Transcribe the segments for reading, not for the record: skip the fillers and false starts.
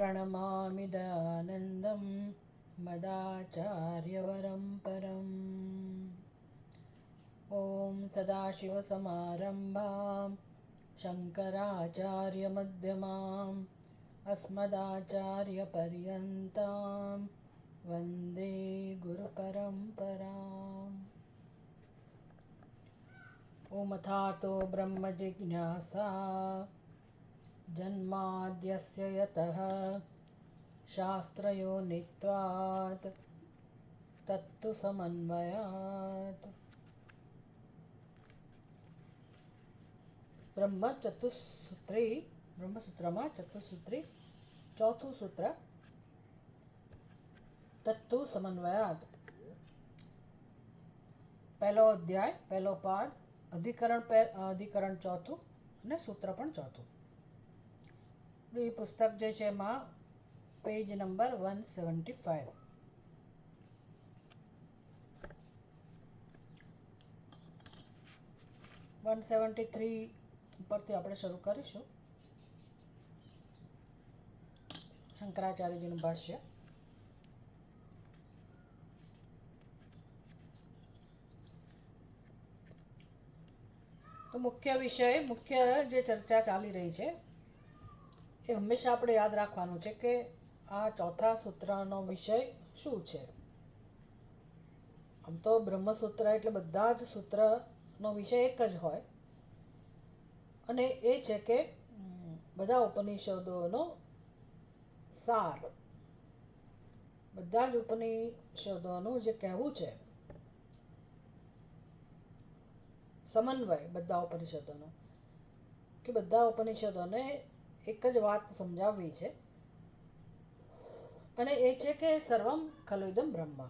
प्रणमामि दयानन्दं मदाचार्यवरं परम्। ॐ सदाशिवसमारम्भां शङ्कराचार्यमध्यमाम् अस्मदाचार्यपर्यन्तां वन्दे गुरुपरम्पराम्। ॐ अथातो ब्रह्मजिज्ञासा जन्माद्यस्य यतः शास्त्रयोनित्वात् तत्तु समन्वयात्। ब्रह्मसूत्रमा चतुस्सूत्री चौथું સૂત્ર તત્તુ સમન્વયાત। પહેલો અધ્યાય, પહેલો પાદ, અધિકરણ ચોથું અને સૂત્ર પણ ચોથું। એ પુસ્તક જે છે એમાં પેજ નંબર 175। પરથી આપણે શરૂ કરીશું શંકરાચાર્યજીનું ભાષ્ય। તો મુખ્ય જે ચર્ચા ચાલી રહી છે એ હંમેશા આપણે યાદ રાખવાનું છે કે આ ચોથા સૂત્રનો વિષય શું છે। આમ તો બ્રહ્મસૂત્ર એટલે બધા જ સૂત્રનો વિષય એક જ હોય, અને એ છે કે બધા ઉપનિષદોનો સાર, બધા જ ઉપનિષદોનું જે કહેવું છે, સમન્વય બધા ઉપનિષદોનો, કે બધા ઉપનિષદોને એક જ વાત સમજાવવી છે, અને એ છે કે સર્વમ ખલુઇદમ બ્રહ્મ,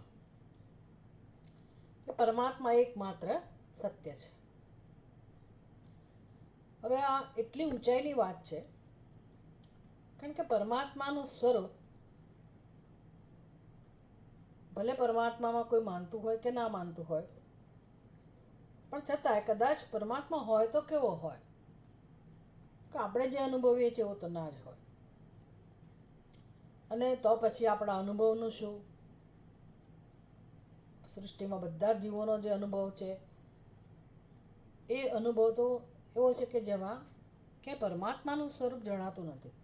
કે પરમાત્મા એકમાત્ર સત્ય છે। હવે આ એટલી ઊંચાઈની વાત છે, કારણ કે પરમાત્માનું સ્વરૂપ, ભલે પરમાત્મામાં કોઈ માનતું હોય કે ના માનતું હોય, પણ છતાંય કદાચ પરમાત્મા હોય તો કેવો હોય કે આપણે જે અનુભવીએ છીએ એવો તો ના જ હોય। અને તો પછી આપણા અનુભવનું શું? સૃષ્ટિમાં બધા જ જીવોનો જે અનુભવ છે એ અનુભવ તો એવો છે કે જેમાં કે પરમાત્માનું સ્વરૂપ જણાતું નથી।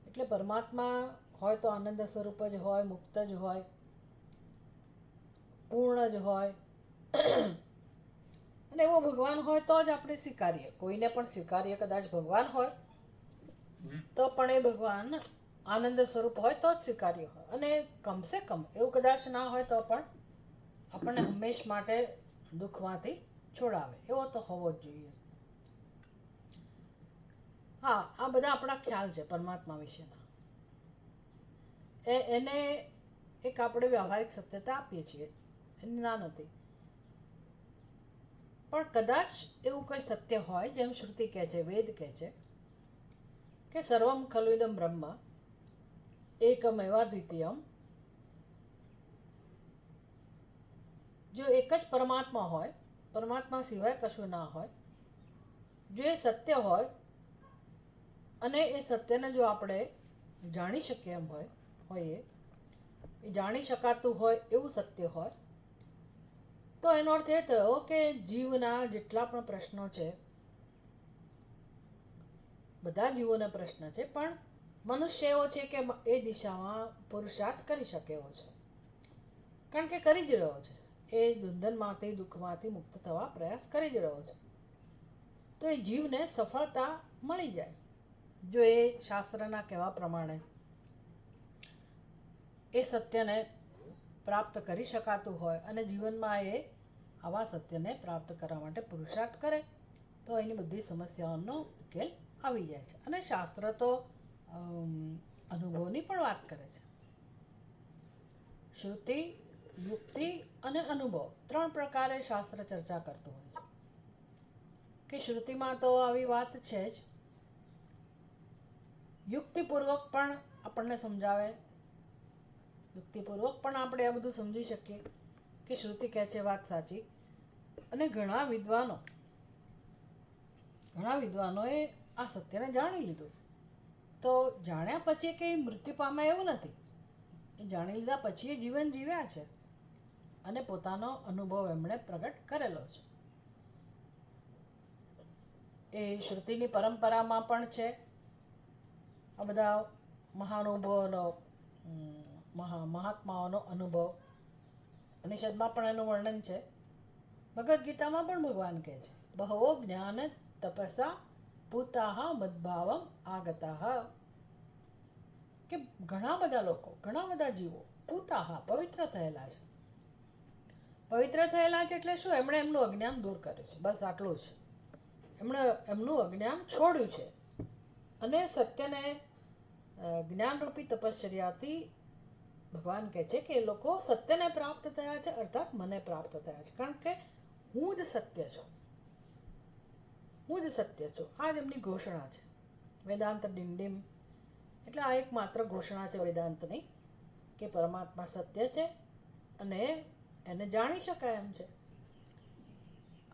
એટલે પરમાત્મા હોય તો આનંદ સ્વરૂપ જ હોય, મુક્ત જ હોય, પૂર્ણ જ હોય, અને એવો ભગવાન હોય તો જ આપણે સ્વીકારીએ, કોઈને પણ સ્વીકારીએ। કદાચ ભગવાન હોય તો પણ એ ભગવાન આનંદ સ્વરૂપ હોય તો જ સ્વીકાર્ય હોય, અને કમસે કમ એવું કદાચ ના હોય તો પણ આપણને હંમેશ માટે દુઃખમાંથી છોડાવે, એવો તો હોવો જ જોઈએ। હા, આ બધા આપણા ખ્યાલ છે પરમાત્મા વિશેના, એને એક આપણે વ્યવહારિક સત્યતા આપીએ છીએ, એની ના નથી, પણ કદાચ એવું કંઈ સત્ય હોય, જેમ શ્રુતિ કહે છે, વેદ કહે છે કે સર્વમ ખલુઇદમ બ્રહ્મ એકમેવા દ્વિતીયમ, જો એક જ પરમાત્મા હોય, પરમાત્મા સિવાય કશું ના હોય, જો એ સત્ય હોય, અને એ સત્યને જો આપણે જાણી શકીએ એમ હોઈએ, એ જાણી શકાતું હોય એવું સત્ય હોય, તો એનો અર્થ એ થયો કે જીવના જેટલા પણ પ્રશ્નો છે, બધા જીવોના પ્રશ્ન છે, પણ મનુષ્ય એવો છે કે એ દિશામાં પુરુષાર્થ કરી શકે એવો છે, કારણ કે કરી જ રહ્યો છે, એ બંધનમાંથી, દુઃખમાંથી મુક્ત થવા પ્રયાસ કરી જ રહ્યો છે। તો એ જીવને સફળતા મળી જાય જો એ શાસ્ત્રના કહેવા પ્રમાણે એ સત્યને પ્રાપ્ત કરી શકાતું હોય, અને જીવનમાં એ આવા સત્યને પ્રાપ્ત કરવા માટે પુરુષાર્થ કરે તો એની બધી સમસ્યાઓનો ઉકેલ આવી જાય છે। અને શાસ્ત્ર તો અનુભવની પણ વાત કરે છે। શ્રુતિ, યુક્તિ અને અનુભવ, ત્રણ પ્રકારે શાસ્ત્ર ચર્ચા કરતું હોય છે, કે શ્રુતિમાં તો આવી વાત છે જ, યુક્તિપૂર્વક પણ આપણને સમજાવે, યુક્તિપૂર્વક પણ આપણે આ બધું સમજી શકીએ કે શ્રુતિ કહે છે વાત સાચી, અને ઘણા વિદ્વાનોએ આ સત્યને જાણી લીધું, તો જાણ્યા પછી કંઈ મૃત્યુ પામે એવું નથી. એ જાણી લીધા પછી એ જીવન જીવ્યા છે અને પોતાનો અનુભવ એમણે પ્રગટ કરેલો છે. એ શ્રુતિની પરંપરામાં પણ છે. આ બધા મહાનુભાવોનો મહાત્માઓનો અનુભવ ઉપનિષદમાં પણ એનું વર્ણન છે. ભગવદ્ ગીતામાં પણ ભગવાન કહે છે, બહવો જ્ઞાન તપસા પૂતાહ મદભાવમ આગતાહ, કે ઘણા બધા લોકો, ઘણા બધા જીવો પૂતાહ પવિત્ર થયેલા છે. પવિત્ર થયેલા છે એટલે શું? એમણે એમનું અજ્ઞાન દૂર કર્યું છે, બસ આટલું જ. એમણે એમનું અજ્ઞાન છોડ્યું છે અને સત્યને જ્ઞાનરૂપી તપશ્ચર્યાથી ભગવાન કહે છે કે એ લોકો સત્યને પ્રાપ્ત થયા છે, અર્થાત મને પ્રાપ્ત થયા છે. કારણ કે હું જ સત્ય છું, હું જ સત્ય છું. આ જ એમની ઘોષણા છે. વેદાંત ડિંડિમ એટલે આ એકમાત્ર ઘોષણા છે વેદાંતની, કે પરમાત્મા સત્ય છે અને એને જાણી શકાય એમ છે.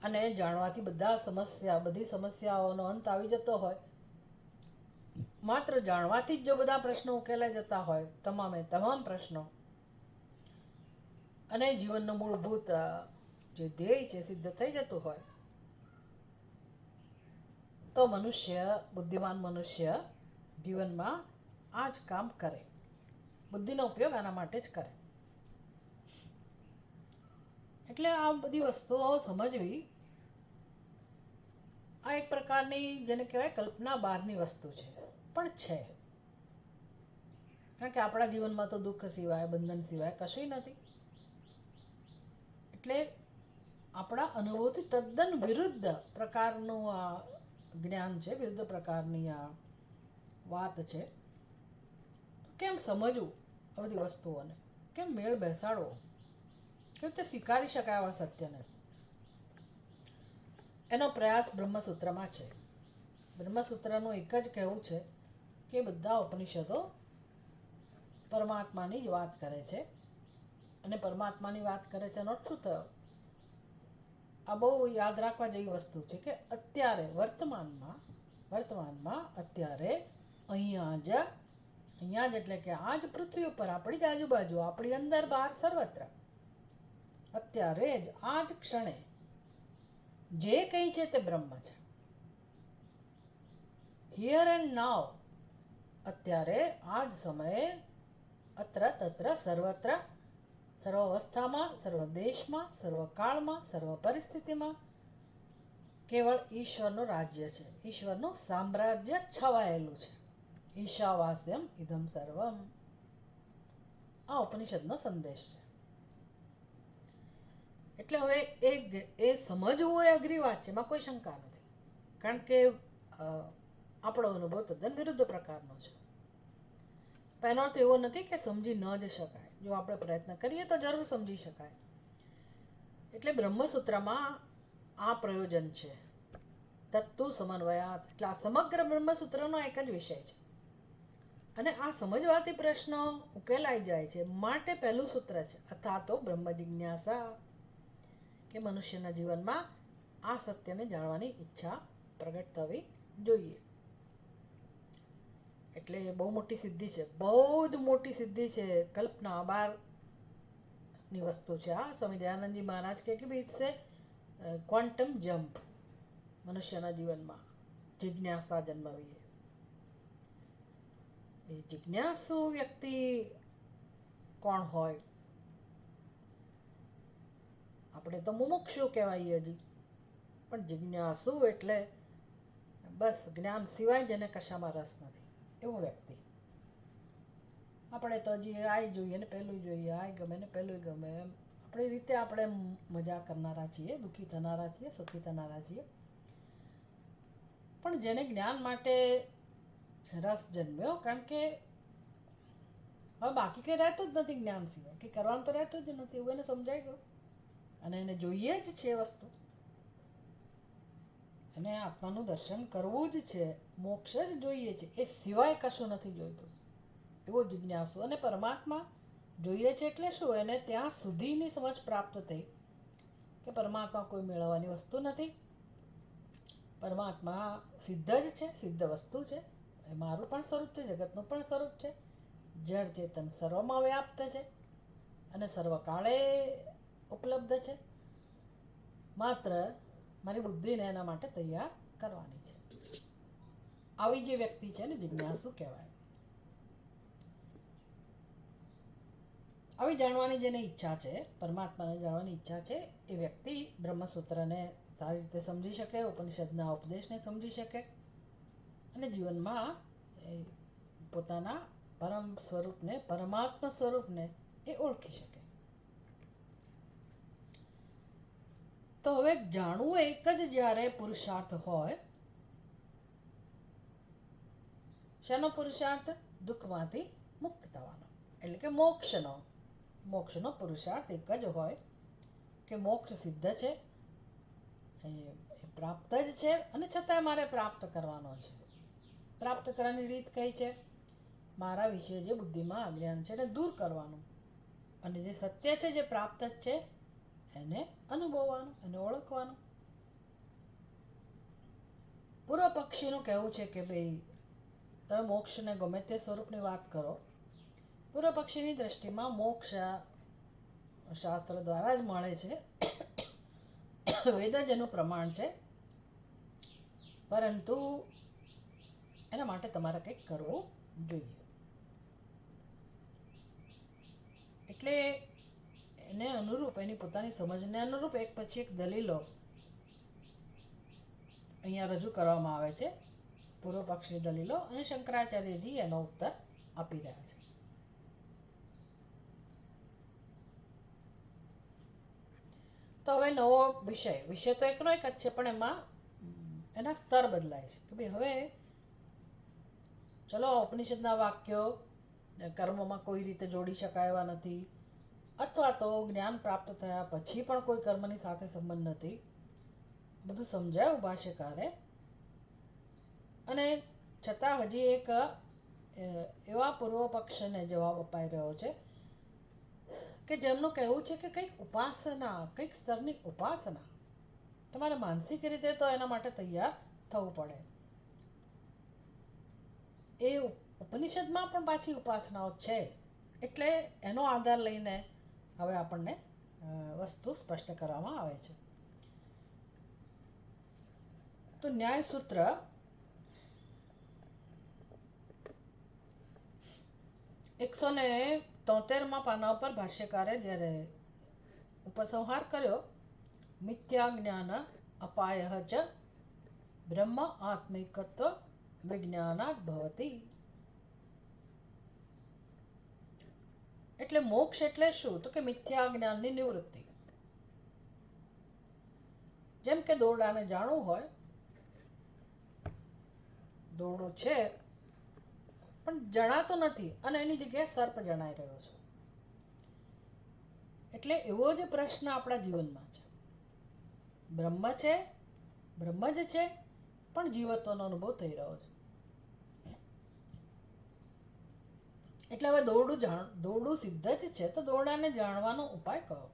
અને જાણવાથી બધી સમસ્યાઓનો અંત આવી જતો હોય. માત્ર જાણવાથી જ જો બધા પ્રશ્નો ઉકેલાઈ જતા હોય, તમામ પ્રશ્નો, અને જીવનનું મૂળભૂત જે ધ્યેય છે સિદ્ધ થઈ જતું હોય, તો બુદ્ધિમાન મનુષ્ય જીવનમાં આ જ કામ કરે. બુદ્ધિનો ઉપયોગ આના માટે જ કરે. એટલે આ બધી વસ્તુઓ સમજવી આ એક પ્રકારની જેને કહેવાય કલ્પના બહારની વસ્તુ છે, પણ છે. કારણ કે આપણા જીવનમાં તો દુઃખ સિવાય, બંધન સિવાય કશું નથી. એટલે આપણા અનુભવથી તદ્દન વિરુદ્ધ પ્રકારનું આ જ્ઞાન છે, વિરુદ્ધ પ્રકારની આ વાત છે. કેમ સમજવું આ બધી વસ્તુઓને? કેમ મેળ બેસાડવો? કેવી રીતે સ્વીકારી શકાય આવા સત્યને? એનો પ્રયાસ બ્રહ્મસૂત્રમાં છે. બ્રહ્મસૂત્રનું એક જ કહેવું છે કે બધા ઉપનિષદો પરમાત્માની જ વાત કરે છે. અને પરમાત્માની વાત કરે છે એનો અર્થ શું થયો? આ બહુ યાદ રાખવા જેવી વસ્તુ છે કે અત્યારે વર્તમાનમાં અત્યારે અહીંયા જ એટલે કે આ જ પૃથ્વી ઉપર, આપણી જ આજુબાજુ, આપણી અંદર બહાર સર્વત્ર, અત્યારે જ આ જ ક્ષણે જે કંઈ છે તે બ્રહ્મ છે. હિયર એન્ડ નાવ, અત્યારે આ જ સમયે, અત્ર તત્ર સર્વત્ર, સર્વ અવસ્થામાં, સર્વ દેશમાં, સર્વ કાળમાં, સર્વ પરિસ્થિતિમાં કેવળ ઈશ્વરનું રાજ્ય છે, ઈશ્વરનું સામ્રાજ્ય છવાયેલું છે. ઈશાવાસ્યમ ઇદમ સર્વમ, આ ઉપનિષદનો સંદેશ છે. એટલે હવે એ સમજવું એ અઘરી વાત છે, એમાં કોઈ શંકા નથી. કારણ કે આપણો અનુભવ તદ્દન વિરુદ્ધ પ્રકારનો છે. પણ એનો અર્થ એવો નથી કે સમજી ન જ શકાય. જો આપણે પ્રયત્ન કરીએ તો જરૂર સમજી શકાય. એટલે બ્રહ્મસૂત્રમાં આ પ્રયોજન છે, તત્તુ સમન્વયાત. એટલે આ સમગ્ર બ્રહ્મસૂત્રનો એક જ વિષય છે અને આ સમજવાથી પ્રશ્નો ઉકેલાઈ જાય છે. માટે પહેલું સૂત્ર છે અથા તો બ્રહ્મ જિજ્ઞાસા, કે મનુષ્યના જીવનમાં આ સત્યને જાણવાની ઈચ્છા પ્રગટ થવી જોઈએ. એટલે બહુ મોટી સિદ્ધિ છે, બહુ જ મોટી સિદ્ધિ છે. કલ્પના બહારની વસ્તુ છે આ. સ્વામી દયાનંદજી મહારાજ કહે કે ભાઈ ઇટ્સ એ ક્વોન્ટમ જમ્પ મનુષ્યના જીવનમાં જિજ્ઞાસા જન્મવી. એ જિજ્ઞાસુ વ્યક્તિ કોણ હોય? આપણે તો મુમુક્ષુ કહેવાય હજી, પણ જિજ્ઞાસુ એટલે બસ જ્ઞાન સિવાય જેને કશામાં રસ નથી એવો વ્યક્તિ. આપણે તો હજી આય જોઈએ ને પહેલું જોઈએ, આય ગમે ને પહેલું ગમે, એમ આપણી રીતે આપણે મજા કરનારા છીએ, દુઃખી થનારા છીએ, સુખી થનારા છીએ. પણ જેને જ્ઞાન માટે રસ જન્મ્યો, કારણ કે હવે બાકી કંઈ રહેતું જ નથી જ્ઞાન સિવાય, કંઈ કરવાનું તો રહેતું જ નથી, એવું એને સમજાઈ ગયું અને એને જોઈએ જ છે વસ્તુ. એને આત્માનું દર્શન કરવું જ છે, મોક્ષ જ જોઈએ છે, એ સિવાય કશું નથી જોઈતું એવો જિજ્ઞાસુ. અને પરમાત્મા જોઈએ છે એટલે શું? એને ત્યાં સુધીની સમજ પ્રાપ્ત થઈ કે પરમાત્મા કોઈ મેળવવાની વસ્તુ નથી, પરમાત્મા સિદ્ધ જ છે, સિદ્ધ વસ્તુ છે. એ મારું પણ સ્વરૂપ છે, જગતનું પણ સ્વરૂપ છે. જળ ચેતન સર્વમાં વ્યાપ્ત છે અને સર્વકાળે ઉપલબ્ધ છે. માત્ર મારી બુદ્ધિને એના માટે તૈયાર કરવાની છે. આવી જે વ્યક્તિ છે ને જિજ્ઞાસુ કહેવાય. આવી જાણવાની જેને ઈચ્છા છે, પરમાત્માને જાણવાની ઈચ્છા છે, એ વ્યક્તિ બ્રહ્મસૂત્રને સારી રીતે સમજી શકે, ઉપનિષદના ઉપદેશને સમજી શકે અને જીવનમાં પોતાના પરમ સ્વરૂપને, પરમાત્મા સ્વરૂપને એ ઓળખી શકે. તો હવે જાણવું એક જ જ્યારે પુરુષાર્થ હોય. શેનો પુરુષાર્થ? દુઃખમાંથી મુક્ત થવાનો, એટલે કે મોક્ષનો પુરુષાર્થ એક જ હોય કે મોક્ષ સિદ્ધ છે, એ પ્રાપ્ત જ છે અને છતાંય મારે પ્રાપ્ત કરવાનો છે. પ્રાપ્ત કરવાની રીત કઈ છે? મારા વિશે જે બુદ્ધિમાં અજ્ઞાન છે એને દૂર કરવાનું અને જે સત્ય છે, જે પ્રાપ્ત જ છે, એને અનુભવવાનું, એને ઓળખવાનું. પૂર્વ પક્ષીનું કહેવું છે કે ભાઈ તમે મોક્ષને ગમે તે સ્વરૂપની વાત કરો, પૂર્વ પક્ષીની દ્રષ્ટિમાં મોક્ષ શાસ્ત્ર દ્વારા જ મળે છે. વેદ જ એનું પ્રમાણ છે, પરંતુ એના માટે તમારે કંઈક કરવું જોઈએ. એટલે એને અનુરૂપ, એની પોતાની સમજને અનુરૂપ એક પછી એક દલીલો અહીંયા રજૂ કરવામાં આવે છે, પૂર્વ પક્ષની દલીલો, અને શંકરાચાર્યજી એનો ઉત્તર આપી રહ્યા છે. તો હવે નવો વિષય તો એકનો એક જ છે, પણ એમાં એના સ્તર બદલાય છે કે ભાઈ હવે ચલો ઉપનિષદના વાક્યો કર્મમાં કોઈ રીતે જોડી શકાય એવા નથી, અથવા તો જ્ઞાન પ્રાપ્ત થયા પછી પણ કોઈ કર્મની સાથે સંબંધ નથી, બધું સમજાયું ભાષ્યકારે, અને છતાં હજી એક એવા પૂર્વ પક્ષને જવાબ અપાઈ રહ્યો છે કે જેમનું કહેવું છે કે કંઈક ઉપાસના, કંઈક સ્તરની ઉપાસના તમારે માનસિક રીતે તો એના માટે તૈયાર થવું પડે. એ ઉપનિષદમાં પણ પાછી ઉપાસનાઓ છે, એટલે એનો આધાર લઈને હવે આપણને વસ્તુ સ્પષ્ટ કરવામાં આવે છે. તો ન્યાય સૂત્ર 173 પાના ઉપર ભાષ્યકારે જ્યારે ઉપસંહાર કર્યો, મિથ્યા જ્ઞાન અપાય ચ બ્રહ્મ આત્મિકત્વ વિજ્ઞાનાદ ભવતી. એટલે મોક્ષ એટલે શું? તો કે મિથ્યા જ્ઞાનની નિવૃત્તિ. જેમ કે દોરડાને જાણવું હોય, દોરડો છે પણ જણાતો નથી અને એની જગ્યાએ સર્પ જણાઈ રહ્યો છે. એટલે એવો જ પ્રશ્ન આપણા જીવનમાં છે. બ્રહ્મ છે, બ્રહ્મ જ છે, પણ જીવત્વનો અનુભવ થઈ રહ્યો છે. એટલે હવે દોરડું સિદ્ધ જ છે, તો દોરડાને જાણવાનો ઉપાય કયો?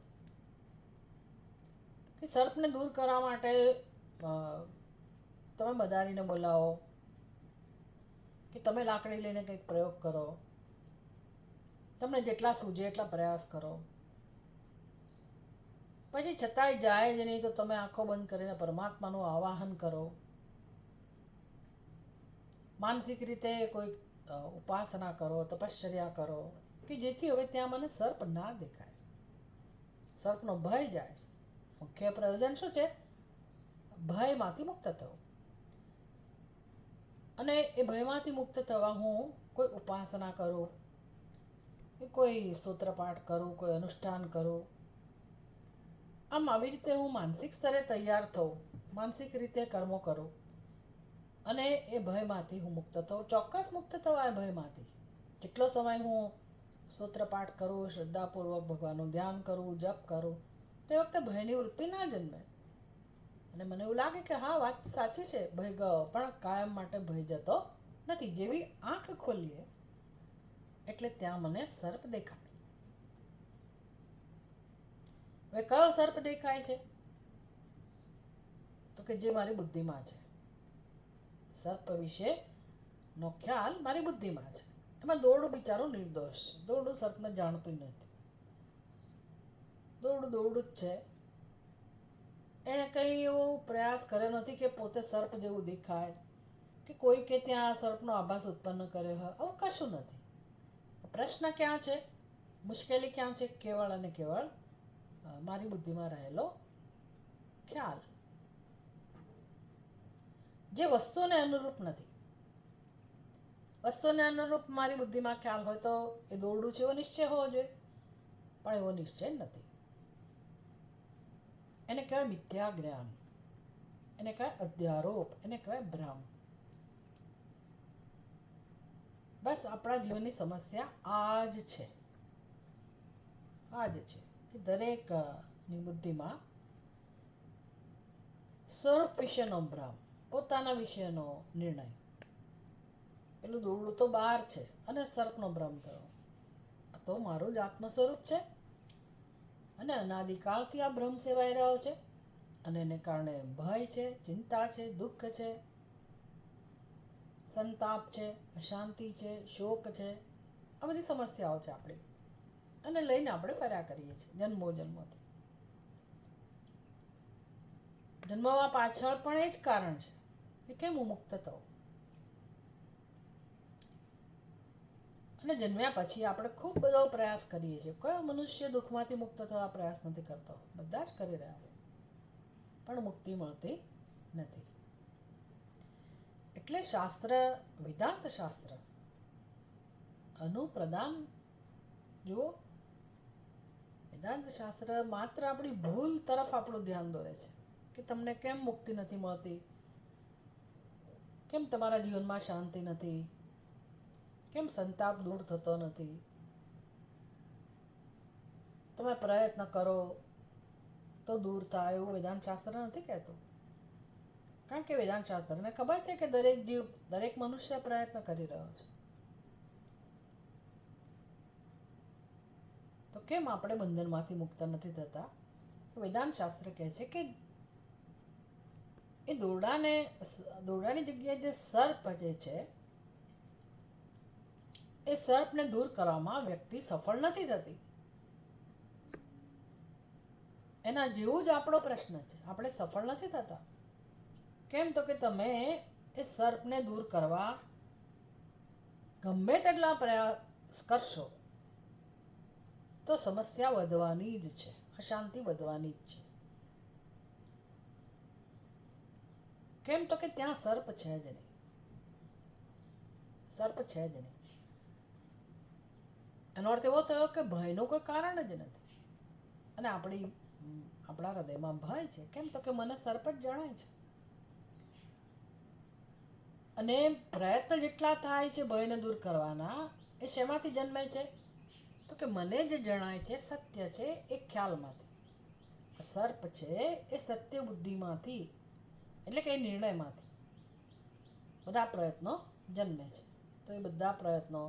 કે સર્પને દૂર કરવા માટે તમે બધારીને બોલાવો, કે તમે લાકડી લઈને કંઈક પ્રયોગ કરો, તમને જેટલા સૂઝે એટલા પ્રયાસ કરો, પછી છતાંય જાય જ નહીં તો તમે આંખો બંધ કરીને પરમાત્માનું આવાહન કરો, માનસિક રીતે કોઈ ઉપાસના કરો, તપશ્ચર્યા કરો, કે જેથી હવે ત્યાં મને સર્પ ના દેખાય, સર્પનો ભય જાય. મુખ્ય પ્રયોજન શું છે? ભયમાંથી મુક્ત થવું. અને એ ભયમાંથી મુક્ત થવા હું કોઈ ઉપાસના કરું, કોઈ સ્તોત્ર પાઠ કરું, કોઈ અનુષ્ઠાન કરું, આમ આવી રીતે હું માનસિક સ્તરે તૈયાર થઉં, માનસિક રીતે કર્મો કરું અને એ ભયમાંથી હું મુક્ત થઉં. ચોક્કસ મુક્ત થવાય ભયમાંથી. જેટલો સમય હું સ્તોત્ર પાઠ કરું, શ્રદ્ધાપૂર્વક ભગવાનનું ધ્યાન કરું, જપ કરું, તે વખતે ભયની વૃત્તિ ના જન્મે અને મને એવું લાગે કે હા, વાત સાચી છે, ભય ગયો, પણ કાયમ માટે ભય જતો નથી. જેવી આંખ ખોલીએ એટલે ત્યાં મને સર્પ દેખાય. હવે કયો સર્પ દેખાય છે? તો કે જે મારી બુદ્ધિમાં છે. સર્પ વિશે નો ખ્યાલ મારી બુદ્ધિમાં છે. એમાં દોરડું બિચારું નિર્દોષ છે. દોરડું સર્પને જાણતું નથી. દોરડું દોરડું જ છે. એણે કંઈ એવો પ્રયાસ કર્યો નથી કે પોતે સર્પ જેવું દેખાય, કે કોઈ કે ત્યાં સર્પનો આભાસ ઉત્પન્ન કર્યો હોય. આવું કશું નથી. પ્રશ્ન ક્યાં છે, મુશ્કેલી ક્યાં છે? કેવળ અને કેવળ મારી બુદ્ધિમાં રહેલો ખ્યાલ, જે વસ્તુને અનુરૂપ નથી. વસ્તુને અનુરૂપ મારી બુદ્ધિમાં ખ્યાલ હોય તો એ દોરડું છે એવો નિશ્ચય હોવો જોઈએ, પણ એવો નિશ્ચય નથી. એને કહેવાય મિથ્યા જ્ઞાન, એને કહેવાય અધ્યારોપ, એને કહેવાય ભ્રમ. બસ આપણા જીવનની સમસ્યા આ જ છે. આ જ છે કે દરેકની બુદ્ધિમાં સ્વરૂપ વિશેનો ભ્રમ, પોતાના વિશેનો નિર્ણય. પેલું દોરડું તો બહાર છે અને સર્પનો ભ્રમ થયો. તો મારું જ આત્મ સ્વરૂપ છે અને અનાદિકાળથી આ ભ્રમ સેવાઈ રહ્યો છે, અને એને કારણે ભય છે, ચિંતા છે, દુઃખ છે, સંતાપ છે, અશાંતિ છે, શોક છે. આ બધી સમસ્યાઓ છે આપણી, અને લઈને આપણે ફર્યા કરીએ છીએ જન્મો જન્મોથી. જન્મવા પાછળ પણ એ જ કારણ છે કે કેમ હું મુક્ત થઉં. અને જન્મ્યા પછી આપણે ખૂબ બધો પ્રયાસ કરીએ છીએ. કયો મનુષ્ય દુઃખમાંથી મુક્ત થવા પ્રયાસ નથી કરતો? બધા જ કરી રહ્યા છે, પણ મુક્તિ મળતી નથી. એટલે શાસ્ત્ર, વેદાંત શાસ્ત્ર અનુપ્રદાન જુઓ. વેદાંત શાસ્ત્ર માત્ર આપણી ભૂલ તરફ આપણું ધ્યાન દોરે છે કે તમને કેમ મુક્તિ નથી મળતી, કેમ તમારા જીવનમાં શાંતિ નથી, કેમ સંતાપ દૂર થતો નથી. તમે પ્રયત્ન કરો તો દૂર થાય એવું વેદાંત શાસ્ત્ર નથી કહેતું. કારણ કે વેદાંત શાસ્ત્રને ખબર છે કે દરેક જીવ, દરેક મનુષ્ય પ્રયત્ન કરી રહ્યો છે. તો કેમ આપણે બંધનમાંથી મુક્ત નથી થતા? વેદાંત શાસ્ત્ર કહે છે કે એ દોરડાની જગ્યાએ જે સર્પ જે છે, એ સર્પને દૂર કરવામાં વ્યક્તિ સફળ નથી થતી. એના જેવું જ આપણો પ્રશ્ન છે. આપણે સફળ નથી થતા. કેમ? તો કે તમે એ સર્પને દૂર કરવા ગમે તેટલા પ્રયાસ કરશો તો સમસ્યા વધવાની જ છે, અશાંતિ વધવાની જ છે. કેમ? તો કે ત્યાં સર્પ છે જ નહીં. સર્પ છે જ નહીં. એનો અર્થ એવો થયો કે ભયનું કોઈ કારણ જ નથી. અને આપણા હૃદયમાં ભય છે. કેમ? તો કે મને સર્પ જ જણાય છે. અને પ્રયત્ન જેટલા થાય છે ભયને દૂર કરવાના, એ શેમાંથી જન્મે છે? તો કે મને જે જણાય છે સત્ય છે એ ખ્યાલમાંથી. સર્પ છે એ સત્ય બુદ્ધિમાંથી, એટલે કે એ નિર્ણયમાંથી બધા પ્રયત્નો જન્મે છે. તો એ બધા પ્રયત્નો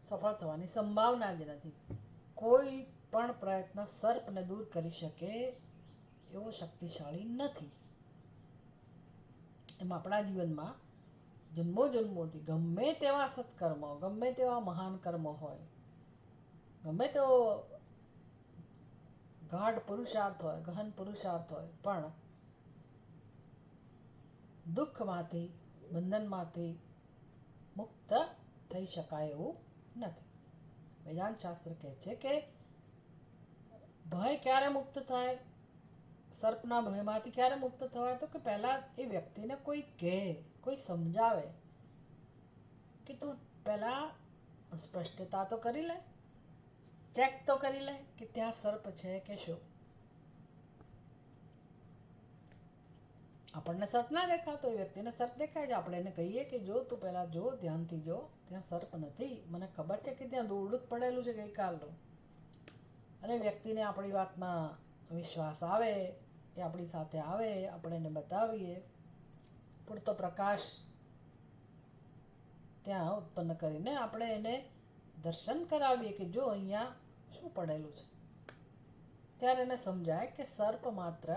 સફળ થવાની સંભાવના જ નથી. કોઈ પણ પ્રયત્ન સર્પને દૂર કરી શકે એવો શક્તિશાળી નથી. એમ આપણા જીવનમાં જન્મો જન્મોથી ગમે તેવા સત્કર્મો, ગમે તેવા મહાન કર્મો હોય, ગમે તેવો ગાઢ પુરુષાર્થ હોય, ગહન પુરુષાર્થ હોય, પણ દુઃખમાંથી, બંધનમાંથી મુક્ત થઈ શકાય એવું નથી. વેદાંત શાસ્ત્ર કહે છે કે ભય ક્યારે મુક્ત થાય? સર્પના ભયમાંથી ક્યારે મુક્ત થવાય? તો કે પહેલાં એ વ્યક્તિને કોઈ કહે, કોઈ સમજાવે કે તું પહેલાં સ્પષ્ટતા તો કરી લે, ચેક તો કરી લે કે ત્યાં સર્પ છે કે શું. આપણને સર્પ ના દેખાતો, એ વ્યક્તિને સર્પ દેખાય છે. આપણે એને કહીએ કે જો તું પહેલાં જો, ધ્યાનથી જો, ત્યાં સર્પ નથી. મને ખબર છે કે ત્યાં દોરડું જ પડેલું છે ગઈકાલનું. અને વ્યક્તિને આપણી વાતમાં વિશ્વાસ આવે, એ આપણી સાથે આવે, આપણે એને બતાવીએ, પૂરતો પ્રકાશ ત્યાં ઉત્પન્ન કરીને આપણે એને દર્શન કરાવીએ કે જો અહીંયા શું પડેલું છે. ત્યારે એને સમજાય કે સર્પ માત્ર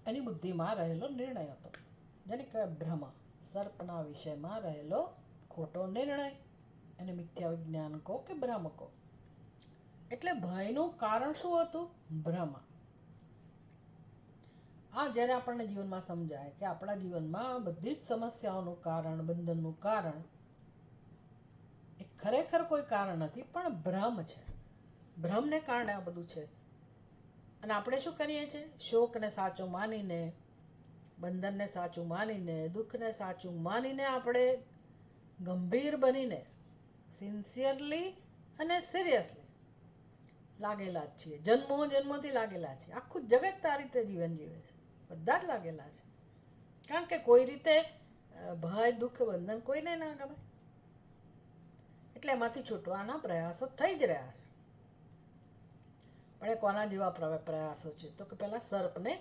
એની બુદ્ધિમાં રહેલો નિર્ણય હતો. જેને કહેવાય ભ્રમ, સર્પના વિષયમાં રહેલો ખોટો નિર્ણય, એને મિથ્યા વિજ્ઞાન કહો કે ભ્રમ કહો. એટલે ભયનું કારણ શું હતું? ભ્રમ. આ જ્યારે આપણને જીવનમાં સમજાય કે આપણા જીવનમાં બધી જ સમસ્યાઓનું કારણ, બંધનનું કારણ એ ખરેખર કોઈ કારણ નથી, પણ ભ્રમ છે. ભ્રમને કારણે આ બધું છે. અને આપણે શું કરીએ છીએ? શોકને સાચું માનીને, બંધનને સાચું માનીને, દુઃખને સાચું માનીને આપણે ગંભીર બનીને, સિન્સિયરલી અને સિરિયસલી લાગેલા જ છીએ. જન્મોથી લાગેલા છીએ. આખું જગત આ રીતે જીવન જીવે છે. બધા જ લાગેલા છે. કારણ કે કોઈ રીતે ભય, દુઃખ, બંધન કોઈને ના ગમે. એટલે એમાંથી છૂટવાના પ્રયાસો થઈ જ રહ્યા છે. પણ એ કોના જેવા પ્રયાસો છે? તો કે પહેલાં સર્પને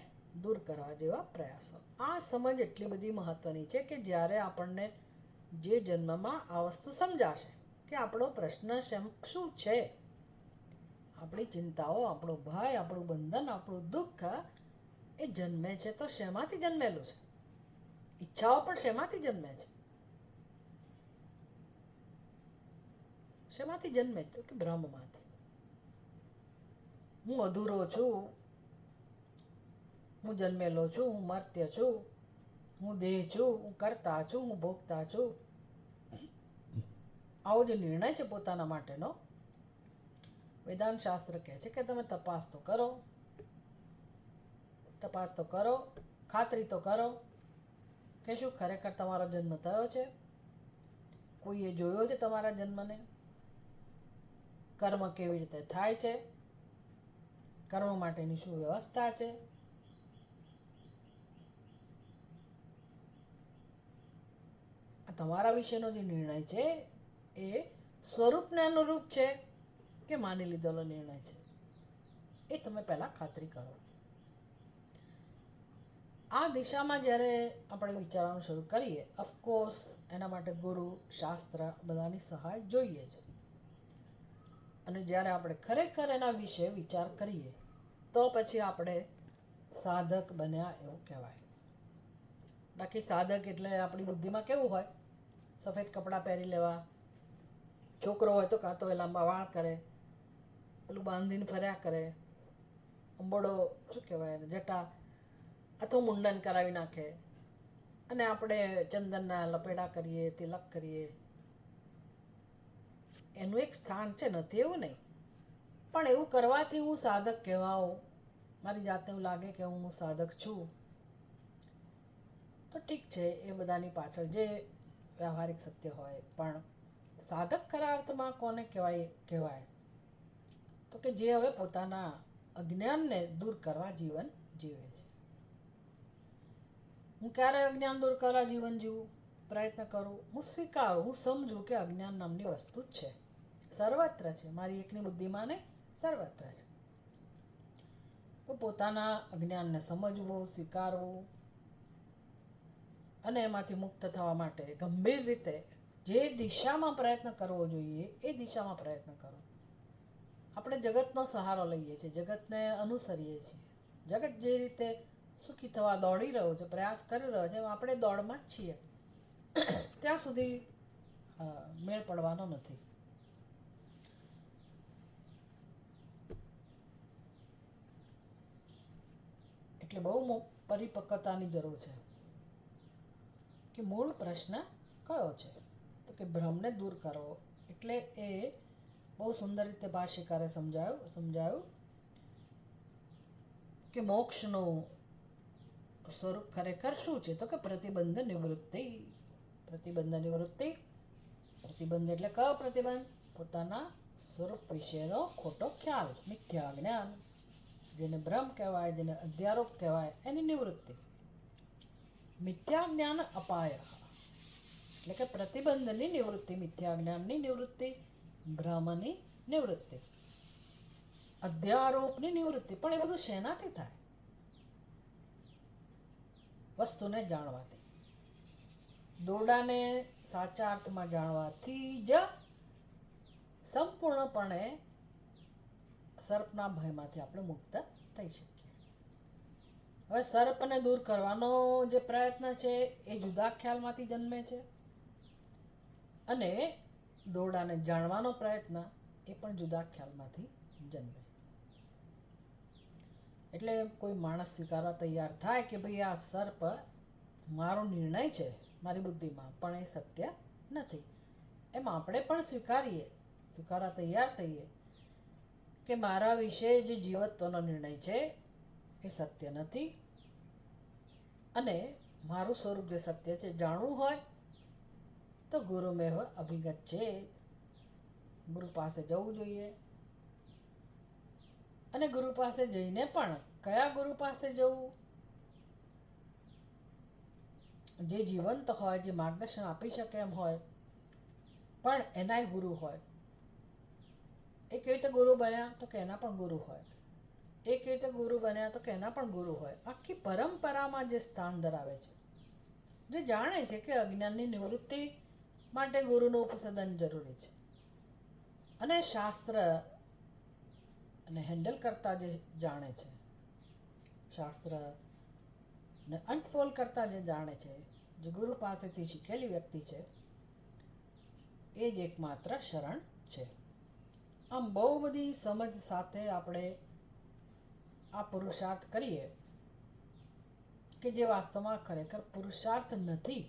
દૂર કરવા જેવા પ્રયાસો. આ સમજ એટલી બધી મહત્ત્વની છે કે જ્યારે આપણને જે જન્મમાં આ વસ્તુ સમજાશે કે આપણો પ્રશ્ન શું છે, આપણી ચિંતાઓ, આપણો ભય, આપણું બંધન, આપણું દુઃખ એ જન્મે છે તો શેમાંથી જન્મેલું છે? ઈચ્છાઓ પણ શેમાંથી જન્મે છે? શેમાંથી જન્મે? તો કે ભ્રમમાંથી. હું અધૂરો છું, હું જન્મેલો છું, હું મર્ત્ય છું, હું દેહ છું, હું કરતા છું, હું ભોગતા છું. આવો જે નિર્ણય છે પોતાના માટેનો, વેદાંત શાસ્ત્ર કહે છે કે તમે તપાસ તો કરો, ખાતરી તો કરો કે શું ખરેખર તમારો જન્મ થયો છે? કોઈએ જોયો છે તમારા જન્મને? કર્મ કેવી રીતે થાય છે? કર્મ માટેની શું વ્યવસ્થા છે? તમારા વિશેનો જે નિર્ણય છે એ સ્વરૂપને અનુરૂપ છે કે માની લીધેલો નિર્ણય છે? એ તમે પહેલાં ખાતરી કરો. આ દિશામાં જ્યારે આપણે વિચારવાનું શરૂ કરીએ, ઓફકોર્સ એના માટે ગુરુ, શાસ્ત્ર બધાની સહાય જોઈએ છે. અને જ્યારે આપણે ખરેખર એના વિશે વિચાર કરીએ તો પછી આપણે સાધક બન્યા એવું કહેવાય. બાકી સાધક એટલે આપણી બુદ્ધિમાં કેવું હોય? સફેદ કપડાં પહેરી લેવા, છોકરો હોય તો કાં તો એ લાંબા વાળ કરે, પેલું બાંધીને ફર્યા કરે, અંબોડો શું કહેવાય જટા અથવા મુંડન કરાવી નાખે, અને આપણે ચંદનના લપેડા કરીએ, તિલક કરીએ. એનું એક સ્થાન છે, નથી એવું નહીં, પણ એવું કરવાથી હું સાધક કહેવાઉં, મારી જાતને એવું લાગે કે હું સાધક છું, તો ઠીક છે. એ બધાની પાછળ જે વ્યવહારિક સત્ય હોય, પણ સાધક ખરા અર્થમાં કોને કહેવાય? તો કે જે હવે પોતાના અજ્ઞાનને દૂર કરવા જીવન જીવે છે. હું ક્યારે અજ્ઞાન દૂર કરવા જીવન જીવું પ્રયત્ન કરું? હું સ્વીકારું, હું સમજું કે અજ્ઞાન નામની વસ્તુ જ છે, સર્વત્ર છે, મારી એકની બુદ્ધિમાં નહીં, સર્વત્ર છે. તો પોતાના અજ્ઞાનને સમજવું, સ્વીકારવું અને એમાંથી મુક્ત થવા માટે ગંભીર રીતે જે દિશામાં પ્રયત્ન કરવો જોઈએ એ દિશામાં પ્રયત્ન કરો. આપણે જગતનો સહારો લઈએ છીએ, જગતને અનુસરીએ છીએ. જગત જે રીતે સુખી થવા દોડી રહ્યો છે, પ્રયાસ કરી રહ્યો છે, આપણે દોડમાં જ છીએ. ત્યાં સુધી મેળ પડવાનો નથી. એટલે બહુ પરિપક્વતાની જરૂર છે કે મૂળ પ્રશ્ન કયો છે? તો કે ભ્રમને દૂર કરવો. એટલે એ બહુ સુંદર રીતે ભાષ્યકારે સમજાયું કે મોક્ષનું સ્વરૂપ ખરેખર શું છે? તો કે પ્રતિબંધ નિવૃત્તિ. પ્રતિબંધ એટલે કયો પ્રતિબંધ? પોતાના સ્વરૂપ વિશેનો ખોટો ખ્યાલ, મિથ્યા જ્ઞાન, જેને ભ્રમ કહેવાય, જેને અધ્યારોપ કહેવાય, એની નિવૃત્તિ. મિથ્યા જ્ઞાન અપાય એટલે કે પ્રતિબંધની નિવૃત્તિ, મિથ્યા જ્ઞાનની નિવૃત્તિ, ભ્રમની નિવૃત્તિ, અધ્યારોપની નિવૃત્તિ. પણ એ બધું શેનાથી થાય? વસ્તુને જાણવાથી. દોરડાને સાચા અર્થમાં જાણવાથી જ સંપૂર્ણપણે સર્પના ભયમાંથી આપણે મુક્ત થઈ શકીએ. હવે સર્પને દૂર કરવાનો જે પ્રયત્ન છે એ જુદા ખ્યાલમાંથી જન્મે છે, અને દોરડાને જાણવાનો પ્રયત્ન એ પણ જુદા ખ્યાલમાંથી જન્મે. એટલે કોઈ માણસ સ્વીકારવા તૈયાર થાય કે ભાઈ આ સર્પ મારો નિર્ણય છે મારી બુદ્ધિમાં, પણ એ સત્ય નથી. એમ આપણે પણ સ્વીકારવા તૈયાર થઈએ કે મારા વિશે જે જીવત્વનો નિર્ણય છે એ સત્ય નથી, અને મારું સ્વરૂપ જે સત્ય છે જાણવું હોય તો ગુરુમેવ અભિગત છે, ગુરુ પાસે જવું જોઈએ. અને ગુરુ પાસે જઈને પણ કયા ગુરુ પાસે જવું? જે જીવંત હોય, જે માર્ગદર્શન આપી શકે એમ હોય, પણ એનાય ગુરુ હોય. એ કેવી રીતે ગુરુ બન્યા? તો કે એના પણ ગુરુ હોય. એ કેવી રીતે ગુરુ બન્યા? તો કે એના પણ ગુરુ હોય. આખી પરંપરામાં જે સ્થાન ધરાવે છે, જે જાણે છે કે અજ્ઞાનની નિવૃત્તિ માટે ગુરુનું ઉપસદન જરૂરી છે, અને શાસ્ત્ર અને હેન્ડલ કરતા જે જાણે છે, શાસ્ત્ર ને અનફોલ્ડ કરતા જે જાણે છે, જે ગુરુ પાસેથી શીખેલી વ્યક્તિ છે, એ જ એકમાત્ર શરણ છે. આમ બહુ બધી સમજ સાથે આપણે આ પુરુષાર્થ કરીએ કે જે વાસ્તવમાં ખરેખર પુરુષાર્થ નથી,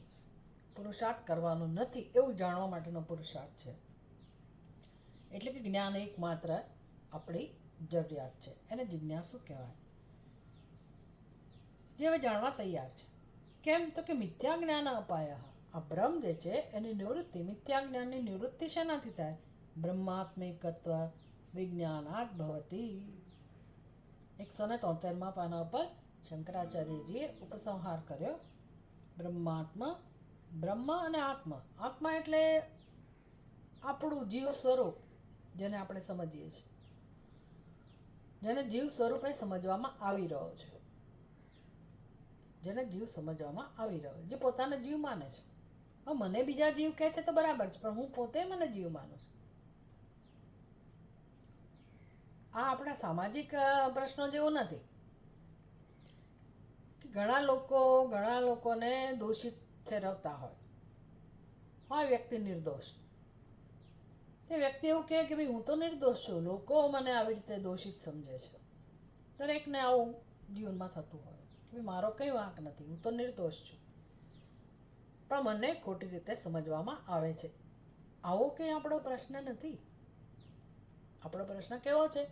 પુરુષાર્થ કરવાનો નથી એવું જાણવા માટેનો પુરુષાર્થ છે. એટલે કે જ્ઞાન એકમાત્ર આપણી જરૂરિયાત છે. એને જિજ્ઞાસુ કહેવાય, જે હવે જાણવા તૈયાર છે. કેમ? તો કે મિથ્યા જ્ઞાન અપાય. આ ભ્રમ જે છે એની નિવૃત્તિ, મિથ્યા જ્ઞાનની નિવૃત્તિ શેનાથી થાય? બ્રહ્માત્મિકત્વ વિજ્ઞાનાત ભવતી. 173 પાના ઉપર શંકરાચાર્યજીએ ઉપસંહાર કર્યો. બ્રહ્મ અને આત્મા એટલે આપણું જીવ સ્વરૂપ, જેને આપણે સમજીએ છીએ, જેને જીવ સ્વરૂપે સમજવામાં આવી રહ્યો છે, જે પોતાને જીવ માને છે. મને બીજા જીવ કહે છે તો બરાબર છે, પણ હું પોતે મને જીવ માનું છું. આ આપણા સામાજિક પ્રશ્નો જેવું નથી. ઘણા લોકોને દોષિત ઠેરવતા હોય વ્યક્તિ નિર્દોષ. તે વ્યક્તિ એવું કહે કે ભાઈ હું તો નિર્દોષ છું, લોકો મને આવી રીતે દોષિત સમજે છે. દરેકને આવું જીવનમાં થતું હોય કે મારો કંઈ વાંક નથી, હું તો નિર્દોષ છું, પણ મને ખોટી રીતે સમજવામાં આવે છે. આવો કંઈ આપણો પ્રશ્ન નથી. આપણો પ્રશ્ન કેવો છે?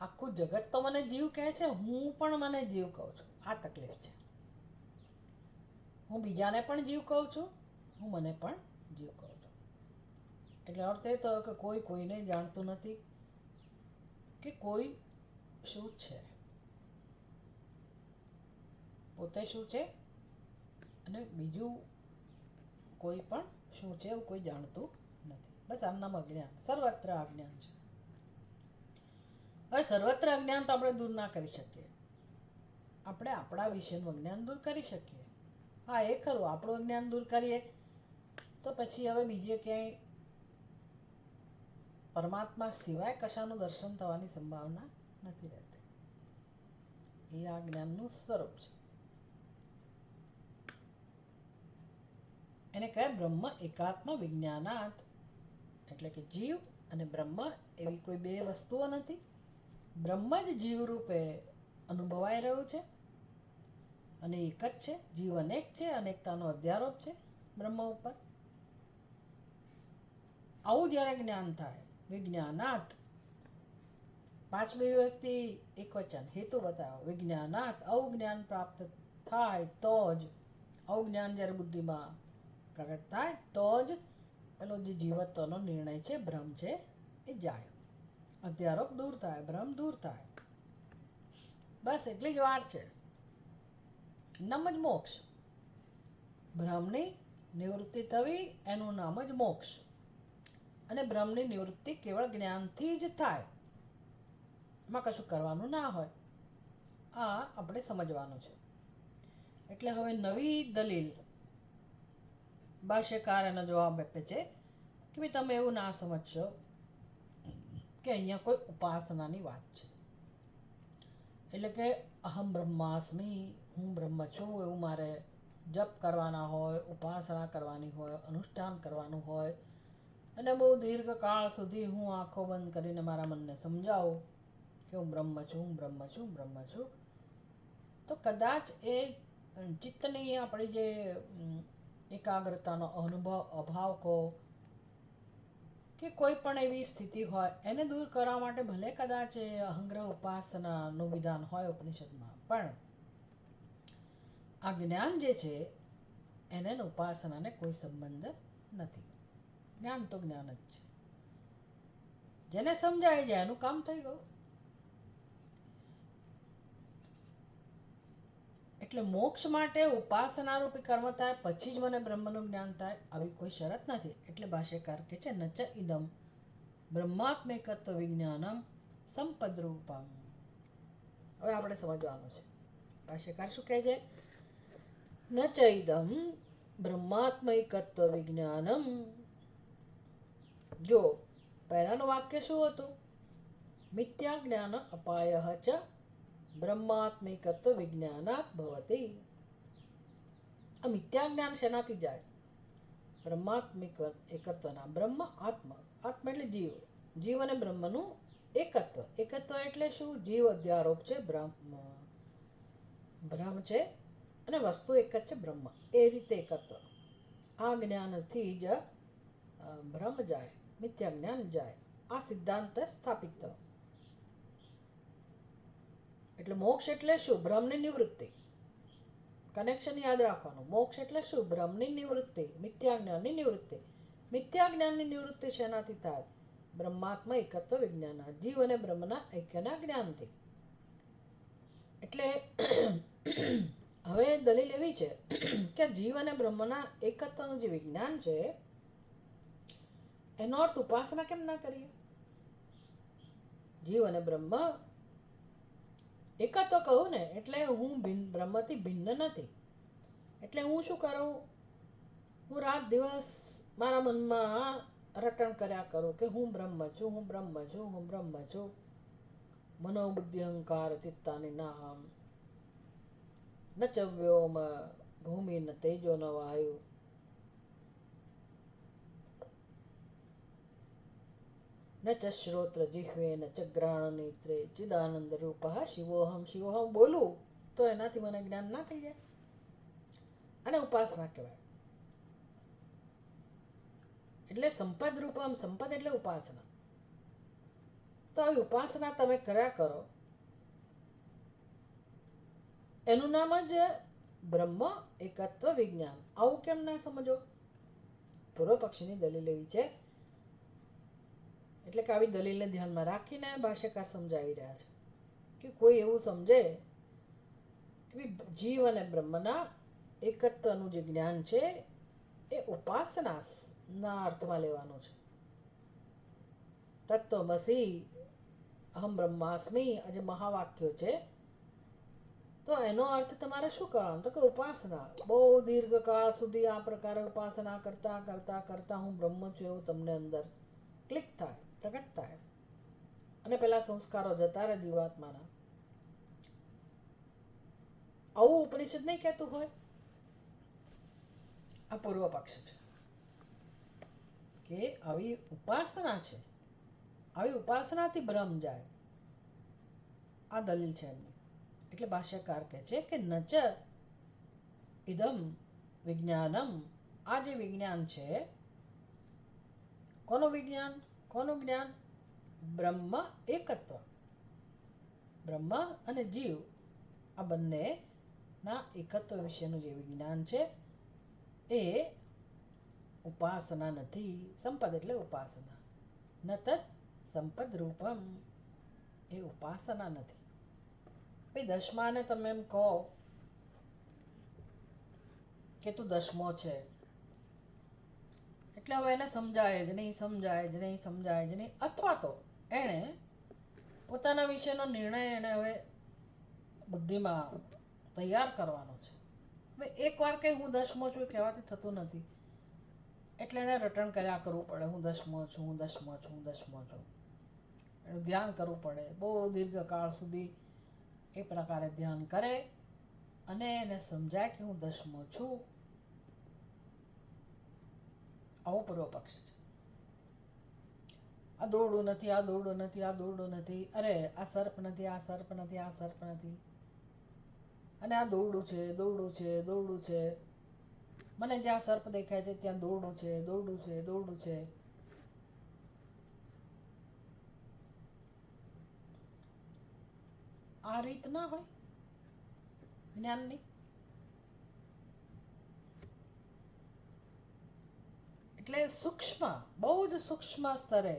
આખું જગત તો મને જીવ કહે છે, હું પણ મને જીવ કહું છું. આ તકલીફ છે. હું બીજાને પણ જીવ કહું છું, હું મને પણ જીવ કહું છું. એટલે અર્થ એ થયો કે કોઈ કોઈને જાણતું નથી કે કોઈ શું છે, પોતે શું છે, અને બીજું કોઈ પણ શું છે એવું કોઈ જાણતું નથી. બસ આમનામ અજ્ઞાન, સર્વત્ર અજ્ઞાન છે. હવે સર્વત્ર અજ્ઞાન તો આપણે દૂર ના કરી શકીએ. આપણે આપણા વિશેનું અજ્ઞાન દૂર કરી શકીએ. હા, એ ખરું, આપણું અજ્ઞાન દૂર કરીએ તો પછી હવે બીજે ક્યાંય પરમાત્મા સિવાય કશાનું દર્શન થવાની સંભાવના નથી રહેતી. એ આ જ્ઞાનનું સ્વરૂપ છે. એને કહે બ્રહ્મ એકાત્મ વિજ્ઞાનાત. એટલે કે જીવ અને બ્રહ્મ એવી કોઈ બે વસ્તુઓ નથી. બ્રહ્મ જ જીવ રૂપે અનુભવાઈ રહ્યું છે, અને એક જ છે. જીવ અનેક છે, અનેકતાનો અધ્યારોપ છે બ્રહ્મ ઉપર. આવું જ્યારે જ્ઞાન થાય, વિજ્ઞાનાત, પાંચમી વ્યક્તિ એક વચન, હેતુ બતાવો. વિજ્ઞાનાત, આવું જ્ઞાન પ્રાપ્ત થાય તો જ, આવું જ્ઞાન જ્યારે બુદ્ધિમાં પ્રગટ થાય તો જ પેલો જે જીવત્વનો નિર્ણય છે, ભ્રમ છે, એ જાય, અધ્યારોપ દૂર થાય, ભ્રમ દૂર થાય. બસ એટલી જ વાર છે. નામ જ મોક્ષ. ભ્રમની નિવૃત્તિ થવી એનું નામ જ મોક્ષ. અને ભ્રમની નિવૃત્તિ કેવળ જ્ઞાનથી જ થાય, એમાં કશું કરવાનું ના હોય. આ આપણે સમજવાનું છે. એટલે હવે નવી દલીલ ભાષ્યકાર એનો જવાબ આપે છે કે ભાઈ તમે એવું ના સમજશો કે અહીંયા કોઈ ઉપાસનાની વાત છે. એટલે કે અહમ બ્રહ્માસ્મિ, હું બ્રહ્મ છું એવું મારે જપ કરવાના હોય, ઉપાસના કરવાની હોય, અનુષ્ઠાન કરવાનું હોય અને બહુ દીર્ઘકાળ સુધી હું આંખો બંધ કરીને મારા મનને સમજાવું કે હું બ્રહ્મ છું, હું બ્રહ્મ છું, હું બ્રહ્મ છું, તો કદાચ એ ચિત્તની આપણી જે એકાગ્રતાનો અભાવ કહો કે કોઈ પણ એવી સ્થિતિ હોય એને દૂર કરવા માટે ભલે કદાચ એ અહંગ્રહ ઉપાસનાનું વિધાન હોય ઉપનિષદમાં, પણ આ જ્ઞાન જે છે એને ઉપાસનાને કોઈ સંબંધ નથી. જ્ઞાન તો જ્ઞાન જ છે. જેને સમજાય જાય એનું કામ થઈ ગયું. એટલે મોક્ષ માટે ઉપાસના રૂપી કર્મ થાય પછી જ મને બ્રહ્મનું જ્ઞાન થાય આવી કોઈ શરત નથી. એટલે ભાષ્યકાર કહે છે ન ચ ઇદમ બ્રહ્માત્મિકત્વ વિજ્ઞાનમ સંપદરૂપમ. હવે આપણે સમજવાનું છે ભાષ્યકાર શું કહે છે. ન ચ ઇદમ બ્રહ્માત્મૈકત્વ વિજ્ઞાનમ. જો પહેલાનું વાક્ય શું હતું? મિથ્યા જ્ઞાન અપાય ચ બ્રહ્માત્મિકત્વ વિજ્ઞાનાત ભવતી. આ મિથ્યા જ્ઞાન શેનાથી જાય? બ્રહ્માત્મિક એકત્વના. બ્રહ્મ આત્મ, આત્મ એટલે જીવ, જીવ અને બ્રહ્મનું એકત્વ. એકત્વ એટલે શું? જીવ અધ્યારોપ છે, બ્રહ્મ છે અને વસ્તુ એક જ છે બ્રહ્મ. એ રીતે એકત્વ. આ જ્ઞાનથી જ ભ્રમ જાય, મિથ્યા જ્ઞાન જાય. આ સિદ્ધાંત સ્થાપિત થયો. એટલે મોક્ષ એટલે શું? ભ્રમની નિવૃત્તિ. કનેક્શન યાદ રાખવાનું. મોક્ષ એટલે શું? ભ્રમની નિવૃત્તિ, મિથ્યા જ્ઞાનની નિવૃત્તિ. મિથ્યા જ્ઞાનની નિવૃત્તિ શેનાથી થાય? બ્રહ્માત્મા એકત્વ વિજ્ઞાન, જીવ અને બ્રહ્મના ઐક્યના જ્ઞાનથી. એટલે હવે દલીલ એવી છે કે જીવ અને બ્રહ્મના એકત્વનું જે વિજ્ઞાન છે એનો અર્થ ઉપાસના કેમ ના કરીએ? જીવ અને બ્રહ્મ એકત્વ કહું ને, એટલે હું બ્રહ્મથી ભિન્ન નથી. એટલે હું શું કરું? હું રાત દિવસ મારા મનમાં રટણ કર્યા કરું કે હું બ્રહ્મ છું, હું બ્રહ્મ છું, હું બ્રહ્મ છું. મનોબુદ્ધિ અહંકાર ચિત્તાની નાહમ ન ચ વ્યોમ ભૂમિ ન તેજો ન વાયુ. ન ચ શ્રોત્ર જીહ્વે ન ચ ગ્રાણ નેત્રે ચિદાનંદ રૂપ શિવોહમ શિવોહમ બોલું તો એનાથી મને જ્ઞાન ના થઈ જાય? અને ઉપાસના કહેવાય. એટલે સંપદ રૂપમ, સંપદ એટલે ઉપાસના. તો આવી ઉપાસના તમે કર્યા કરો એનું નામ જ બ્રહ્મ એકત્વ વિજ્ઞાન. આવું કેમ ના સમજો? પૂર્વ પક્ષીની દલીલ એવી છે. એટલે કે આવી દલીલને ધ્યાનમાં રાખીને ભાષ્યકાર સમજાવી રહ્યા છે કે કોઈ એવું સમજે કે જીવ અને બ્રહ્મના એકત્વનું જે જ્ઞાન છે એ ઉપાસનાના અર્થમાં લેવાનું છે. તત્વમસી અહમ બ્રહ્માસ્મિ આ જે મહાવાક્યો છે, તો એનો અર્થ તમારે શું કરવાનો? તો કે ઉપાસના. બહુ દીર્ઘકાળ સુધી આ પ્રકારે ઉપાસના કરતા કરતા કરતા હું બ્રહ્મ છું એવું તમને અંદર ક્લિક થાય, પ્રગટ થાય, અને પેલા સંસ્કારો જતા રહે જીવાત્માના. આવું ઉપનિષદ નહીં કહેતું હોય. આ પૂર્વ પક્ષ છે કે આવી ઉપાસના છે, આવી ઉપાસનાથી ભ્રમ જાય. આ દલીલ છે એમની. એટલે ભાષ્યકાર કહે છે કે નચ ઇદમ વિજ્ઞાનમ. આ જે વિજ્ઞાન છે, કોનું વિજ્ઞાન? કોનું જ્ઞાન? બ્રહ્મ એકત્વ. બ્રહ્મ અને જીવ આ બંનેના એકત્વ વિશેનું જે વિજ્ઞાન છે એ ઉપાસના નથી. સંપદ એટલે ઉપાસના. ન તત્ સંપદ રૂપમ. એ ઉપાસના નથી. ભાઈ દસમાને તમે એમ કહો કે તું દસમો છે, એટલે હવે એને સમજાય જ નહીં, સમજાય જ નહીં, સમજાય જ નહીં. અથવા તો એણે પોતાના વિશેનો નિર્ણય એને હવે બુદ્ધિમાં તૈયાર કરવાનો છે. હવે એકવાર કંઈ હું દસમો છું એ કહેવાથી થતું નથી. એટલે એને રટણ કર્યા કરવું પડે. હું દસમો છું, હું દસમો છું, હું દસમો છું. એનું ધ્યાન કરવું પડે. બહુ દીર્ઘકાળ સુધી એ પ્રકારે ધ્યાન કરે અને એને સમજાય કે હું દસમો છું. આવો પૂર્વ પક્ષ છે. આ દોરડું નથી, આ દોરડું નથી, આ દોરડું નથી, અરે આ સર્પ નથી, આ સર્પ નથી, આ સર્પ નથી, અને આ દોરડું છે, દોરડું છે, દોરડું છે, મને જ્યાં સર્પ દેખાય છે ત્યાં દોરડું છે, દોરડું છે, દોરડું છે. આ રીત ના હોય જ્ઞાનની. એટલે સૂક્ષ્મ, બહુ જ સૂક્ષ્મ સ્તરે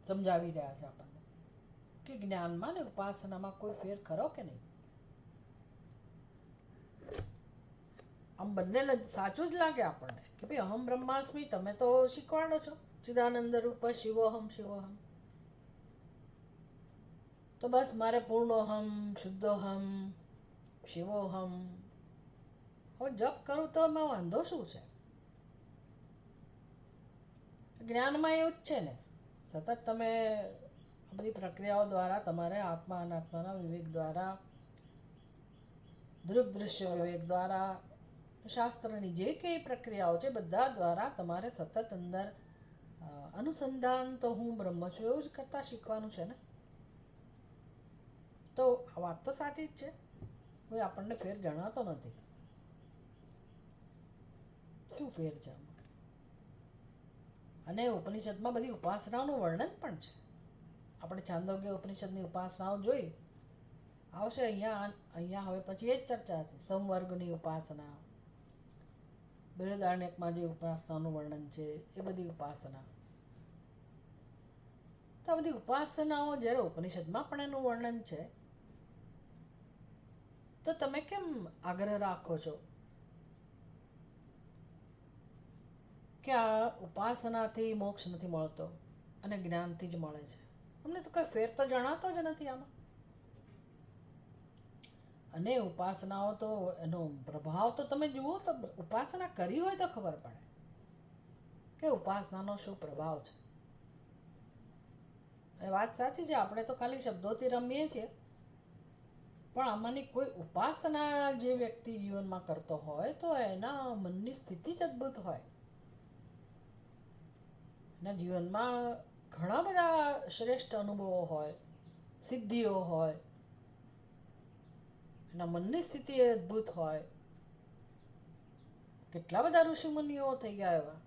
સમજાવી રહ્યા છે આપણને કે જ્ઞાનમાં ને ઉપાસનામાં કોઈ ફેર ખરો કે નહીં. આમ બંને સાચું જ લાગે આપણને કે ભાઈ અહમ બ્રહ્માસ્મિ તમે તો શીખવાડો છો ચિદાનંદ રૂપ શિવોહમ શિવોહમ, તો બસ મારે પૂર્ણોહમ, શુદ્ધોહમ, શિવોહમ હવે જપ કરું તો એમાં વાંધો શું છે? જ્ઞાનમાં એવું જ છે ને, સતત તમે આ બધી પ્રક્રિયાઓ દ્વારા તમારે આત્મા અનાત્માના વિવેક દ્વારા, દૃગ્દૃશ્ય વિવેક દ્વારા, શાસ્ત્રની જે કંઈ પ્રક્રિયાઓ છે બધા દ્વારા તમારે સતત અંદર અનુસંધાન તો હું બ્રહ્મ છું એવું જ કરતા શીખવાનું છે ને. તો આ વાત તો સાચી જ છે, કોઈ આપણને ફેર જણાતો નથી. શું ફેર છે? અને ઉપનિષદમાં બધી ઉપાસનાઓનું વર્ણન પણ છે. આપણે છાંદોગ્ય ઉપનિષદની ઉપાસનાઓ જોઈ આવશે અહીંયા હવે પછી એ જ ચર્ચા છે. સંવર્ગની ઉપાસના, બૃહદારણ્યકમાં જે ઉપાસનાનું વર્ણન છે એ બધી ઉપાસના. તો આ બધી ઉપાસનાઓ જ્યારે ઉપનિષદમાં પણ એનું વર્ણન છે તો તમે કેમ આગ્રહ રાખો છો કે આ ઉપાસનાથી મોક્ષ નથી મળતો અને જ્ઞાનથી જ મળે છે? અમને તો કોઈ ફેર તો જણાતો જ નથી આમાં. અને ઉપાસનાઓ તો એનો પ્રભાવ તો તમે જુઓ તો ઉપાસના કરી હોય તો ખબર પડે કે ઉપાસનાનો શું પ્રભાવ છે. અને વાત સાચી છે, આપણે તો ખાલી શબ્દોથી રમીએ છીએ, પણ આમાંની કોઈ ઉપાસના જે વ્યક્તિ જીવનમાં કરતો હોય તો એના મનની સ્થિતિ જ અદ્ભુત હોય. એના જીવનમાં ઘણા બધા શ્રેષ્ઠ અનુભવો હોય, સિદ્ધિઓ હોય, એના મનની સ્થિતિ અદ્ભુત હોય. કેટલા બધા ઋષિમુનિઓ થઈ ગયા એવા,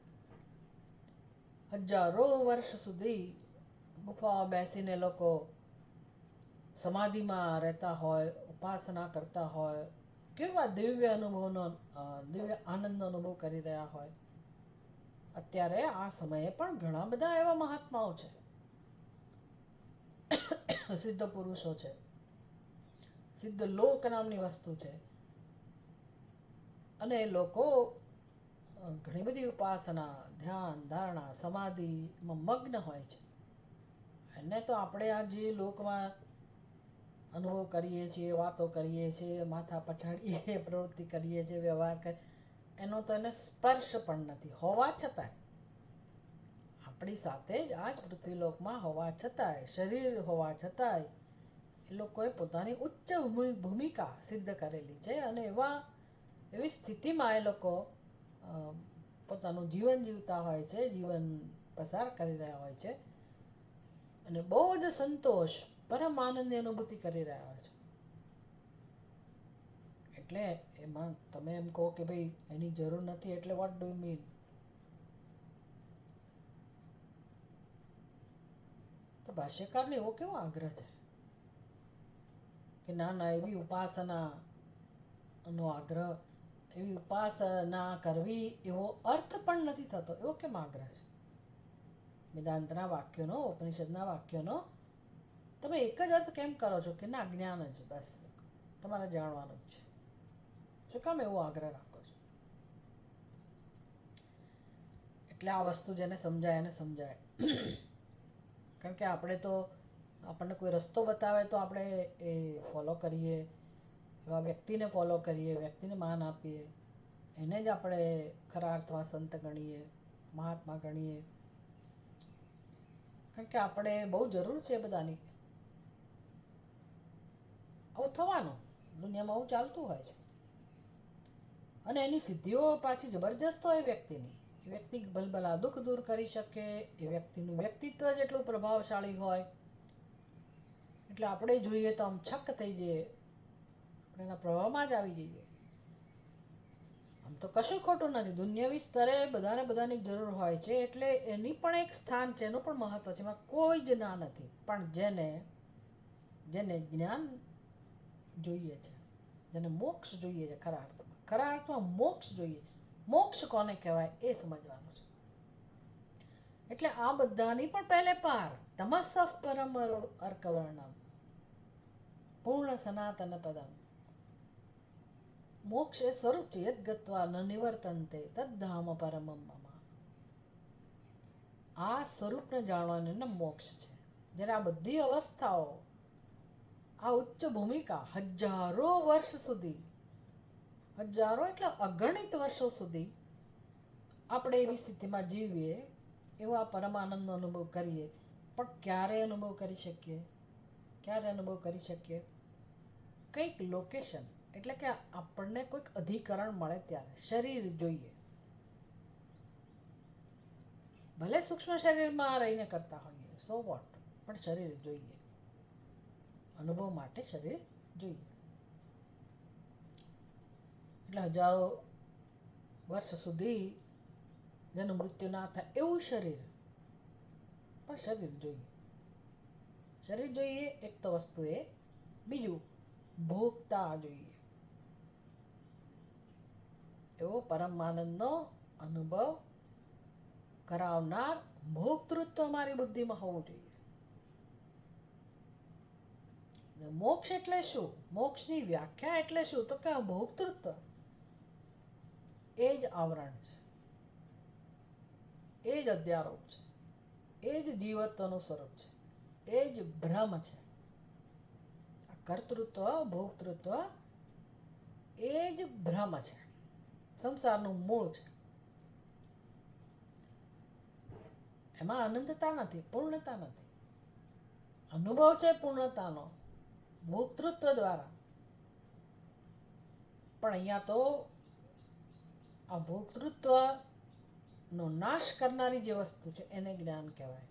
હજારો વર્ષ સુધી ગુફામાં બેસીને લોકો સમાધિમાં રહેતા હોય, ઉપાસના કરતા હોય, કેવા દિવ્ય અનુભવનો દિવ્ય આનંદનો અનુભવ કરી રહ્યા હોય. અત્યારે આ સમયે પણ ઘણા બધા એવા મહાત્માઓ છે, સિદ્ધ પુરુષો છે, સિદ્ધ લોક નામની વસ્તુ છે, અને એ લોકો ઘણી બધી ઉપાસના, ધ્યાન, ધારણા, સમાધિમાં મગ્ન હોય છે. એને તો આપણે આ જે લોકમાં અનુભવ કરીએ છીએ, વાતો કરીએ છીએ, માથા પછાડીએ, પ્રવૃત્તિ કરીએ છીએ, વ્યવહાર કરીએ, એનો તો એને સ્પર્શ પણ નથી. હોવા છતાંય આપણી સાથે જ આ જ પૃથ્વીલોકમાં હોવા છતાંય, શરીર હોવા છતાંય એ લોકોએ પોતાની ઉચ્ચ ભૂમિકા સિદ્ધ કરેલી છે. અને એવી સ્થિતિમાં એ લોકો પોતાનું જીવન જીવતા હોય છે, જીવન પસાર કરી રહ્યા હોય છે, અને બહુ જ સંતોષ, પરમ આનંદની અનુભૂતિ કરી રહ્યા હોય છે. એટલે એમાં તમે એમ કહો કે ભાઈ એની જરૂર નથી, એટલે વોટ ડુ યુ મીન? તો ભાષ્યકારને એવો કેવો આગ્રહ છે કે ના ના એવી ઉપાસનાનો આગ્રહ, એવી ઉપાસના કરવી એવો અર્થ પણ નથી થતો, એવો કેમ આગ્રહ છે? વેદાંતના વાક્યોનો, ઉપનિષદના વાક્યોનો તમે એક જ અર્થ કેમ કરો છો કે ના જ્ઞાન જ, બસ તમારે જાણવાનું જ છે? શું કામ એવો આગ્રહ રાખો છો? એટલે આ વસ્તુ જેને સમજાય એને સમજાય. કારણ કે આપણે તો આપણને કોઈ રસ્તો બતાવે તો આપણે એ ફોલો કરીએ, એવા વ્યક્તિને ફોલો કરીએ, વ્યક્તિને માન આપીએ, એને જ આપણે ખરા અર્થમાં સંત ગણીએ, મહાત્મા ગણીએ. કારણ કે આપણે બહુ જરૂર છે બધાની. આવું થવાનું, દુનિયામાં આવું ચાલતું હોય છે. અને એની સિદ્ધિઓ પાછી જબરજસ્ત હોય વ્યક્તિની. એ વ્યક્તિ ભલભલા દુઃખ દૂર કરી શકે, એ વ્યક્તિનું વ્યક્તિત્વ જેટલું પ્રભાવશાળી હોય એટલે આપણે જોઈએ તો આમ છક્ક થઈ જઈએ, આપણે એના પ્રભાવમાં જ આવી જઈએ. આમ તો કશું ખોટું નથી, દુનિયાવી સ્તરે બધાની જરૂર હોય છે, એટલે એની પણ એક સ્થાન છે, એનું પણ મહત્વ છે, એમાં કોઈ જ ના નથી. પણ જેને જ્ઞાન જોઈએ છે, જેને મોક્ષ જોઈએ છે, ખરા અર્થમાં મોક્ષ જોઈએ. મોક્ષ કોને કહેવાય એ સમજવાનું છે. એટલે આ બધાની પણ પહેલે પાર તમસઃ પરમ અર્કવર્ણમ પૂર્ણ સનાતન પદમ. મોક્ષ એ સ્વરૂપ છે. યદ ગત્વા ન નિવર્તન્તે તદ્ધામ પરમમ મમ. આ સ્વરૂપને જાણવાને મોક્ષ છે. જ્યારે આ બધી અવસ્થાઓ, આ ઉચ્ચ ભૂમિકા હજારો વર્ષ સુધી, હજારો એટલે અગણિત વર્ષો સુધી આપણે એવી સ્થિતિમાં જીવીએ, એવો આ પરમાનંદનો અનુભવ કરીએ. પણ ક્યારે અનુભવ કરી શકીએ? કંઈક લોકેશન, એટલે કે આપણને કોઈક અધિકરણ મળે ત્યારે. શરીર જોઈએ, ભલે સૂક્ષ્મ શરીરમાં રહીને કરતા હોઈએ, સો વોટ, પણ શરીર જોઈએ. અનુભવ માટે શરીર જોઈએ. એટલે હજારો વર્ષ સુધી જેનું મૃત્યુ ના થાય એવું શરીર, પણ શરીર જોઈએ. એક તો વસ્તુ એ, બીજું ભોગતા જોઈએ. એવો પરમાનંદનો અનુભવ કરાવનાર ભોગતૃત્વ અમારી બુદ્ધિમાં હોવું જોઈએ. મોક્ષ એટલે શું? મોક્ષની વ્યાખ્યા એટલે શું? તો કે ભોગતૃત્વ એ જ આવરણ છે, એ જ અધ્યારોપ છે, એ જ જીવત્વનું સ્વરૂપ છે, એ જ ભ્રમ છે. આ કર્તૃત્વ, ભોગતૃત્વ એ જ ભ્રમ છે, સંસારનું મૂળ છે. એમાં અનંતતા નથી, પૂર્ણતા નથી. અનુભવ છે પૂર્ણતાનો ભોગતૃત્વ દ્વારા. પણ અહીંયા તો આ ભોગતૃત્વનો નાશ કરનારી જે વસ્તુ છે એને જ્ઞાન કહેવાય.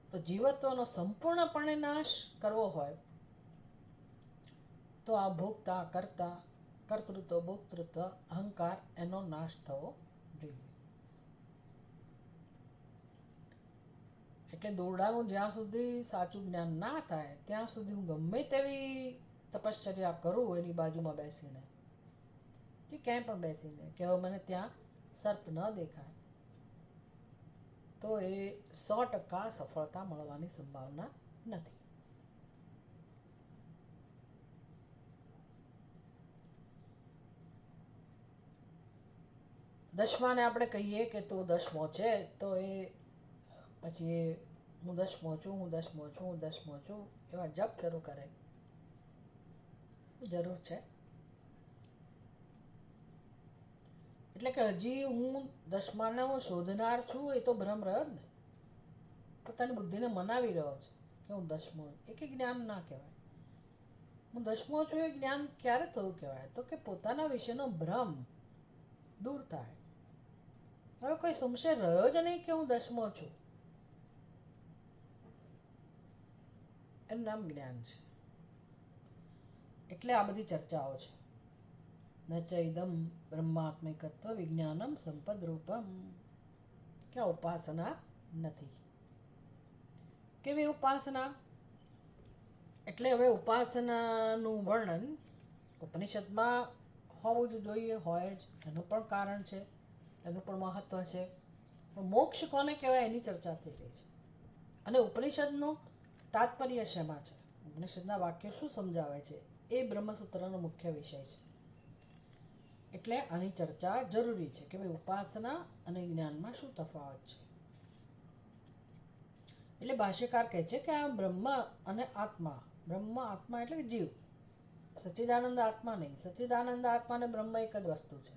તો જીવત્વનો સંપૂર્ણપણે નાશ કરવો હોય તો આ ભોગતા, કરતા, કર્તૃત્વ, ભોગતૃત્વ, અહંકાર એનો નાશ થવો જોઈએ. એટલે દોરડાનું જ્યાં સુધી સાચું જ્ઞાન ના થાય ત્યાં સુધી હું ગમે તેવી તપશ્ચર્યા કરું એની બાજુમાં બેસીને, કે ક્યાંય પણ બેસીને, કે હવે મને ત્યાં સર્પ ન દેખાય, તો એ 100% સફળતા મળવાની સંભાવના નથી. દસમાને આપણે કહીએ કે તું દસમો છે, તો એ પછી હું દસમો છું એવા જપ શરૂ કરે. જરૂર છે? એટલે કે હજી હું દસમાનો શોધનાર છું, એ તો ભ્રમ રહ્યો જ ને. પોતાની બુદ્ધિને મનાવી રહ્યો છે કે હું દસમો. એક જ્ઞાન ના કહેવાય. હું દસમો છું એ જ્ઞાન ક્યારે થયું કહેવાય? તો કે પોતાના વિશેનો ભ્રમ દૂર થાય. હવે કોઈ સંશય રહ્યો જ નહીં કે હું દસમો છું, એનું નામ જ્ઞાન છે. એટલે આ બધી ચર્ચાઓ છે. ન ચ ઇદમ બ્રહ્માત્મિકત્વ વિજ્ઞાનમ સંપદ રૂપમ. કે ઉપાસના નથી. કેવી ઉપાસના? એટલે હવે ઉપાસનાનું વર્ણન ઉપનિષદમાં હોવું જ જોઈએ, હોય જ. એનું પણ કારણ છે, એનું પણ મહત્વ છે. પણ મોક્ષ કોને કહેવાય એની ચર્ચા થઈ રહી છે. અને ઉપનિષદનું તાત્પર્ય શેમાં છે, ઉપનિષદના વાક્યો શું સમજાવે છે, એ બ્રહ્મસૂત્રનો મુખ્ય વિષય છે. એટલે આની ચર્ચા જરૂરી છે કે ભાઈ ઉપાસના અને જ્ઞાનમાં શું તફાવત છે. એટલે ભાષ્યકાર કહે છે કે આ બ્રહ્મ અને આત્મા, બ્રહ્મ આત્મા એટલે કે જીવ, સચ્ચિદાનંદ આત્મા નહીં. સચ્ચિદાનંદ આત્મા અને બ્રહ્મ એક જ વસ્તુ છે.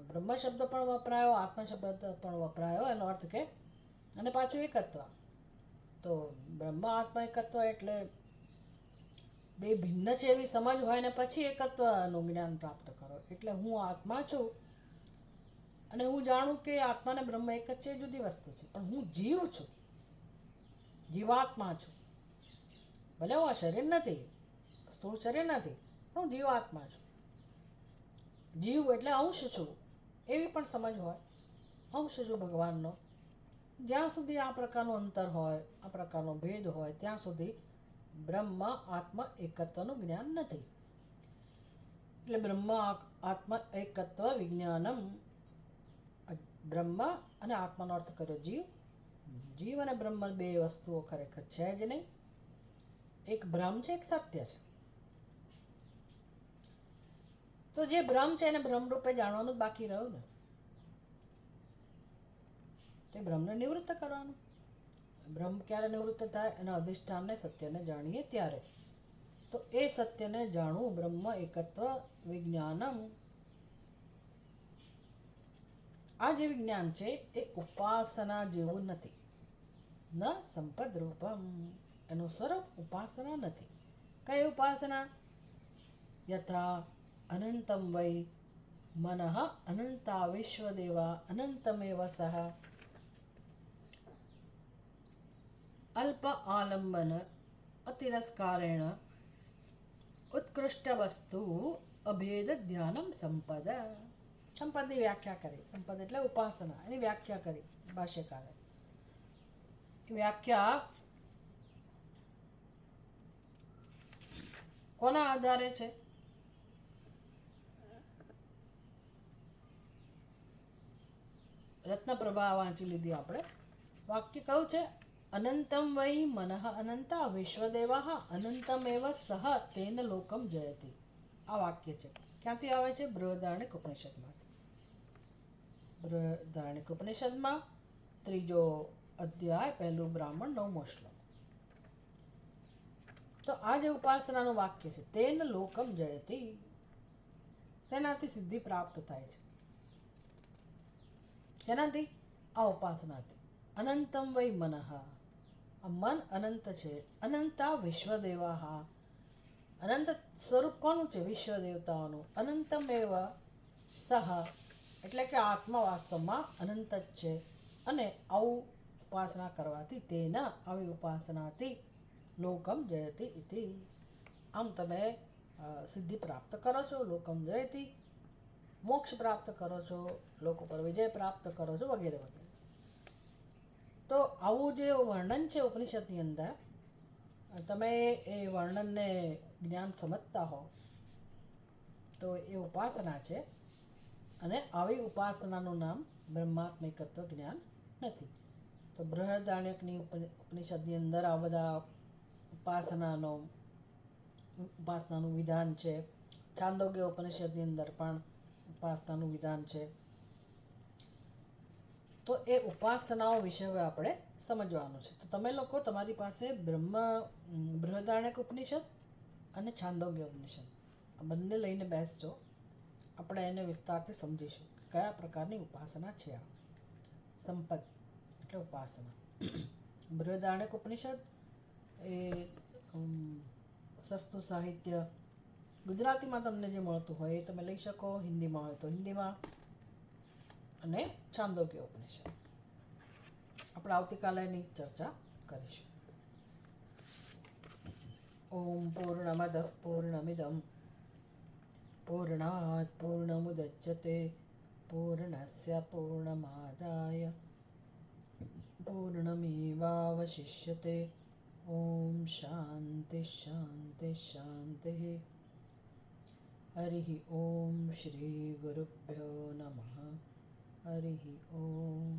બ્રહ્મ શબ્દ પણ વપરાયો, આત્મા શબ્દ પણ વપરાયો, એનો અર્થ કે અને પાછું એકત્વ. તો બ્રહ્મ આત્મા એકત્વ એટલે બે ભિન્ન છે એવી સમજ હોય ને પછી એકત્વનું જ્ઞાન પ્રાપ્ત કરો. એટલે હું આત્મા છું અને હું જાણું કે આત્મા ને બ્રહ્મ એક જ છે, એ જુદી વસ્તુ છે. પણ હું જીવ છું, જીવાત્મા છું. ભલે હું આ શરીર નથી, સ્થૂળ શરીર નથી, પણ હું જીવાત્મા છું. જીવ એટલે અંશ છું એવી પણ સમજ હોય. અંશ છું ભગવાનનો. જ્યાં સુધી આ પ્રકારનું અંતર હોય, આ પ્રકારનો ભેદ હોય, ત્યાં સુધી બ્રહ્મ આત્મ એકત્વનું જ્ઞાન નથી. એટલે બ્રહ્મ આત્મ એકત્વ વિજ્ઞાનમ. બ્રહ્મ અને આત્માનો અર્થ કર્યો જીવ. જીવ અને બ્રહ્મ બે વસ્તુઓ ખરેખર છે જ નહીં. એક ભ્રમ છે, એક સત્ય છે. તો જે ભ્રમ છે એને ભ્રમ રૂપે જાણવાનું જ બાકી રહ્યું ને. તે ભ્રમને નિવૃત્ત કરવાનું. બ્રહ્મ ક્યારે નિવૃત્ત થાય? એના અધિષ્ઠાનને સત્યને જાણીએ ત્યારે. તો એ સત્યને જાણવું બ્રહ્મ એકત્વ વિજ્ઞાનમ. આ જે વિજ્ઞાન છે એ ઉપાસના જેવું નથી. ન સંપદ રૂપમ. એનું સ્વરૂપ ઉપાસના નથી. કઈ ઉપાસના? યથા અનંતમ વૈ મનઃ અનંતા વિશ્વદેવા અનંતમેવ સહ અલ્પ આલંબન અતિરસ્કારેણ ઉત્કૃષ્ટ વસ્તુ અભેદ ધ્યાનમ સંપદ. સંપદની વ્યાખ્યા કરી. સંપદ એટલે ઉપાસના. એની વ્યાખ્યા કરી ભાષ્યકારે. વ્યાખ્યા કોના આધારે છે? રત્નપ્રભા વાંચી લીધી આપણે. વાક્ય કયું છે? અનંતમ વૈ મનઃ અનંતા વિશ્વદેવા અનંતમેવ સહ તેન લોકમ જયતિ. આ વાક્ય છે. ક્યાંથી આવે છે? બૃહદારણ્યક ઉપનિષદમાંથી. બૃહદારણ્યક ઉપનિષદમાં 3જો અધ્યાય, 1લું બ્રાહ્મણ, 9મો શ્લોક. તો આ જે ઉપાસનાનું વાક્ય છે, તેન લોકમ જયતિ, તેનાથી સિદ્ધિ પ્રાપ્ત થાય છે. જેનાથી? આ ઉપાસનાથી. અનંતમ વૈ મનઃ. આ મન અનંત છે. અનંતા વિશ્વદેવા. અનંત સ્વરૂપ કોનું છે? વિશ્વ દેવતાઓનું. અનંતમેવ સહ એટલે કે આત્મા વાસ્તવમાં અનંત જ છે. અને આવું ઉપાસના કરવાથી, તેના આવી ઉપાસનાથી લોકમ જયતિ ઇતિ. આમ તમે સિદ્ધિ પ્રાપ્ત કરો છો. લોકમ જયતિ, મોક્ષ પ્રાપ્ત કરો છો, લોકો પર વિજય પ્રાપ્ત કરો છો, વગેરે વગેરે. તો આવું જે વર્ણન છે ઉપનિષદની અંદર, તમે એ વર્ણનને જ્ઞાન સમજતા હો તો એ ઉપાસના છે. અને આવી ઉપાસનાનું નામ બ્રહ્માત્મિકત્વ જ્ઞાન નથી. તો બૃહદારણ્યકની ઉપનિષદની અંદર આ બધા ઉપાસનાનું વિધાન છે. છાંદોગ્ય ઉપનિષદની અંદર પણ ઉપાસનાનું વિધાન છે. તો એ ઉપાસનાઓ વિશે હવે આપણે સમજવાનું છે. તો તમે લોકો તમારી પાસે બૃહદારણ્યક ઉપનિષદ અને છાંદોગ્ય ઉપનિષદ આ બંને લઈને બેસજો. આપણે એને વિસ્તારથી સમજીશું કે કયા પ્રકારની ઉપાસના છે. આ સંપદ એટલે ઉપાસના. બૃહદારણ્યક ઉપનિષદ એ સસ્તું સાહિત્ય ગુજરાતીમાં તમને જે મળતું હોય એ તમે લઈ શકો. હિન્દીમાં હોય તો હિન્દીમાં. અને છાંદોગ્ય ઉપનિષદ આપણે આવતીકાલે એની ચર્ચા કરીશું. ઓમ પૂર્ણમદ પૂર્ણમિદમ પૂર્ણાત પૂર્ણમુદચ્યતે પૂર્ણસ્ય પૂર્ણમાદાય પૂર્ણમેવાવશિષ્યતે. ઓમ શાંતિ શાંતિ શાંતિ. હરિ ઓમ શ્રી ગુરુભ્યો નમઃ. હરિ ઓમ.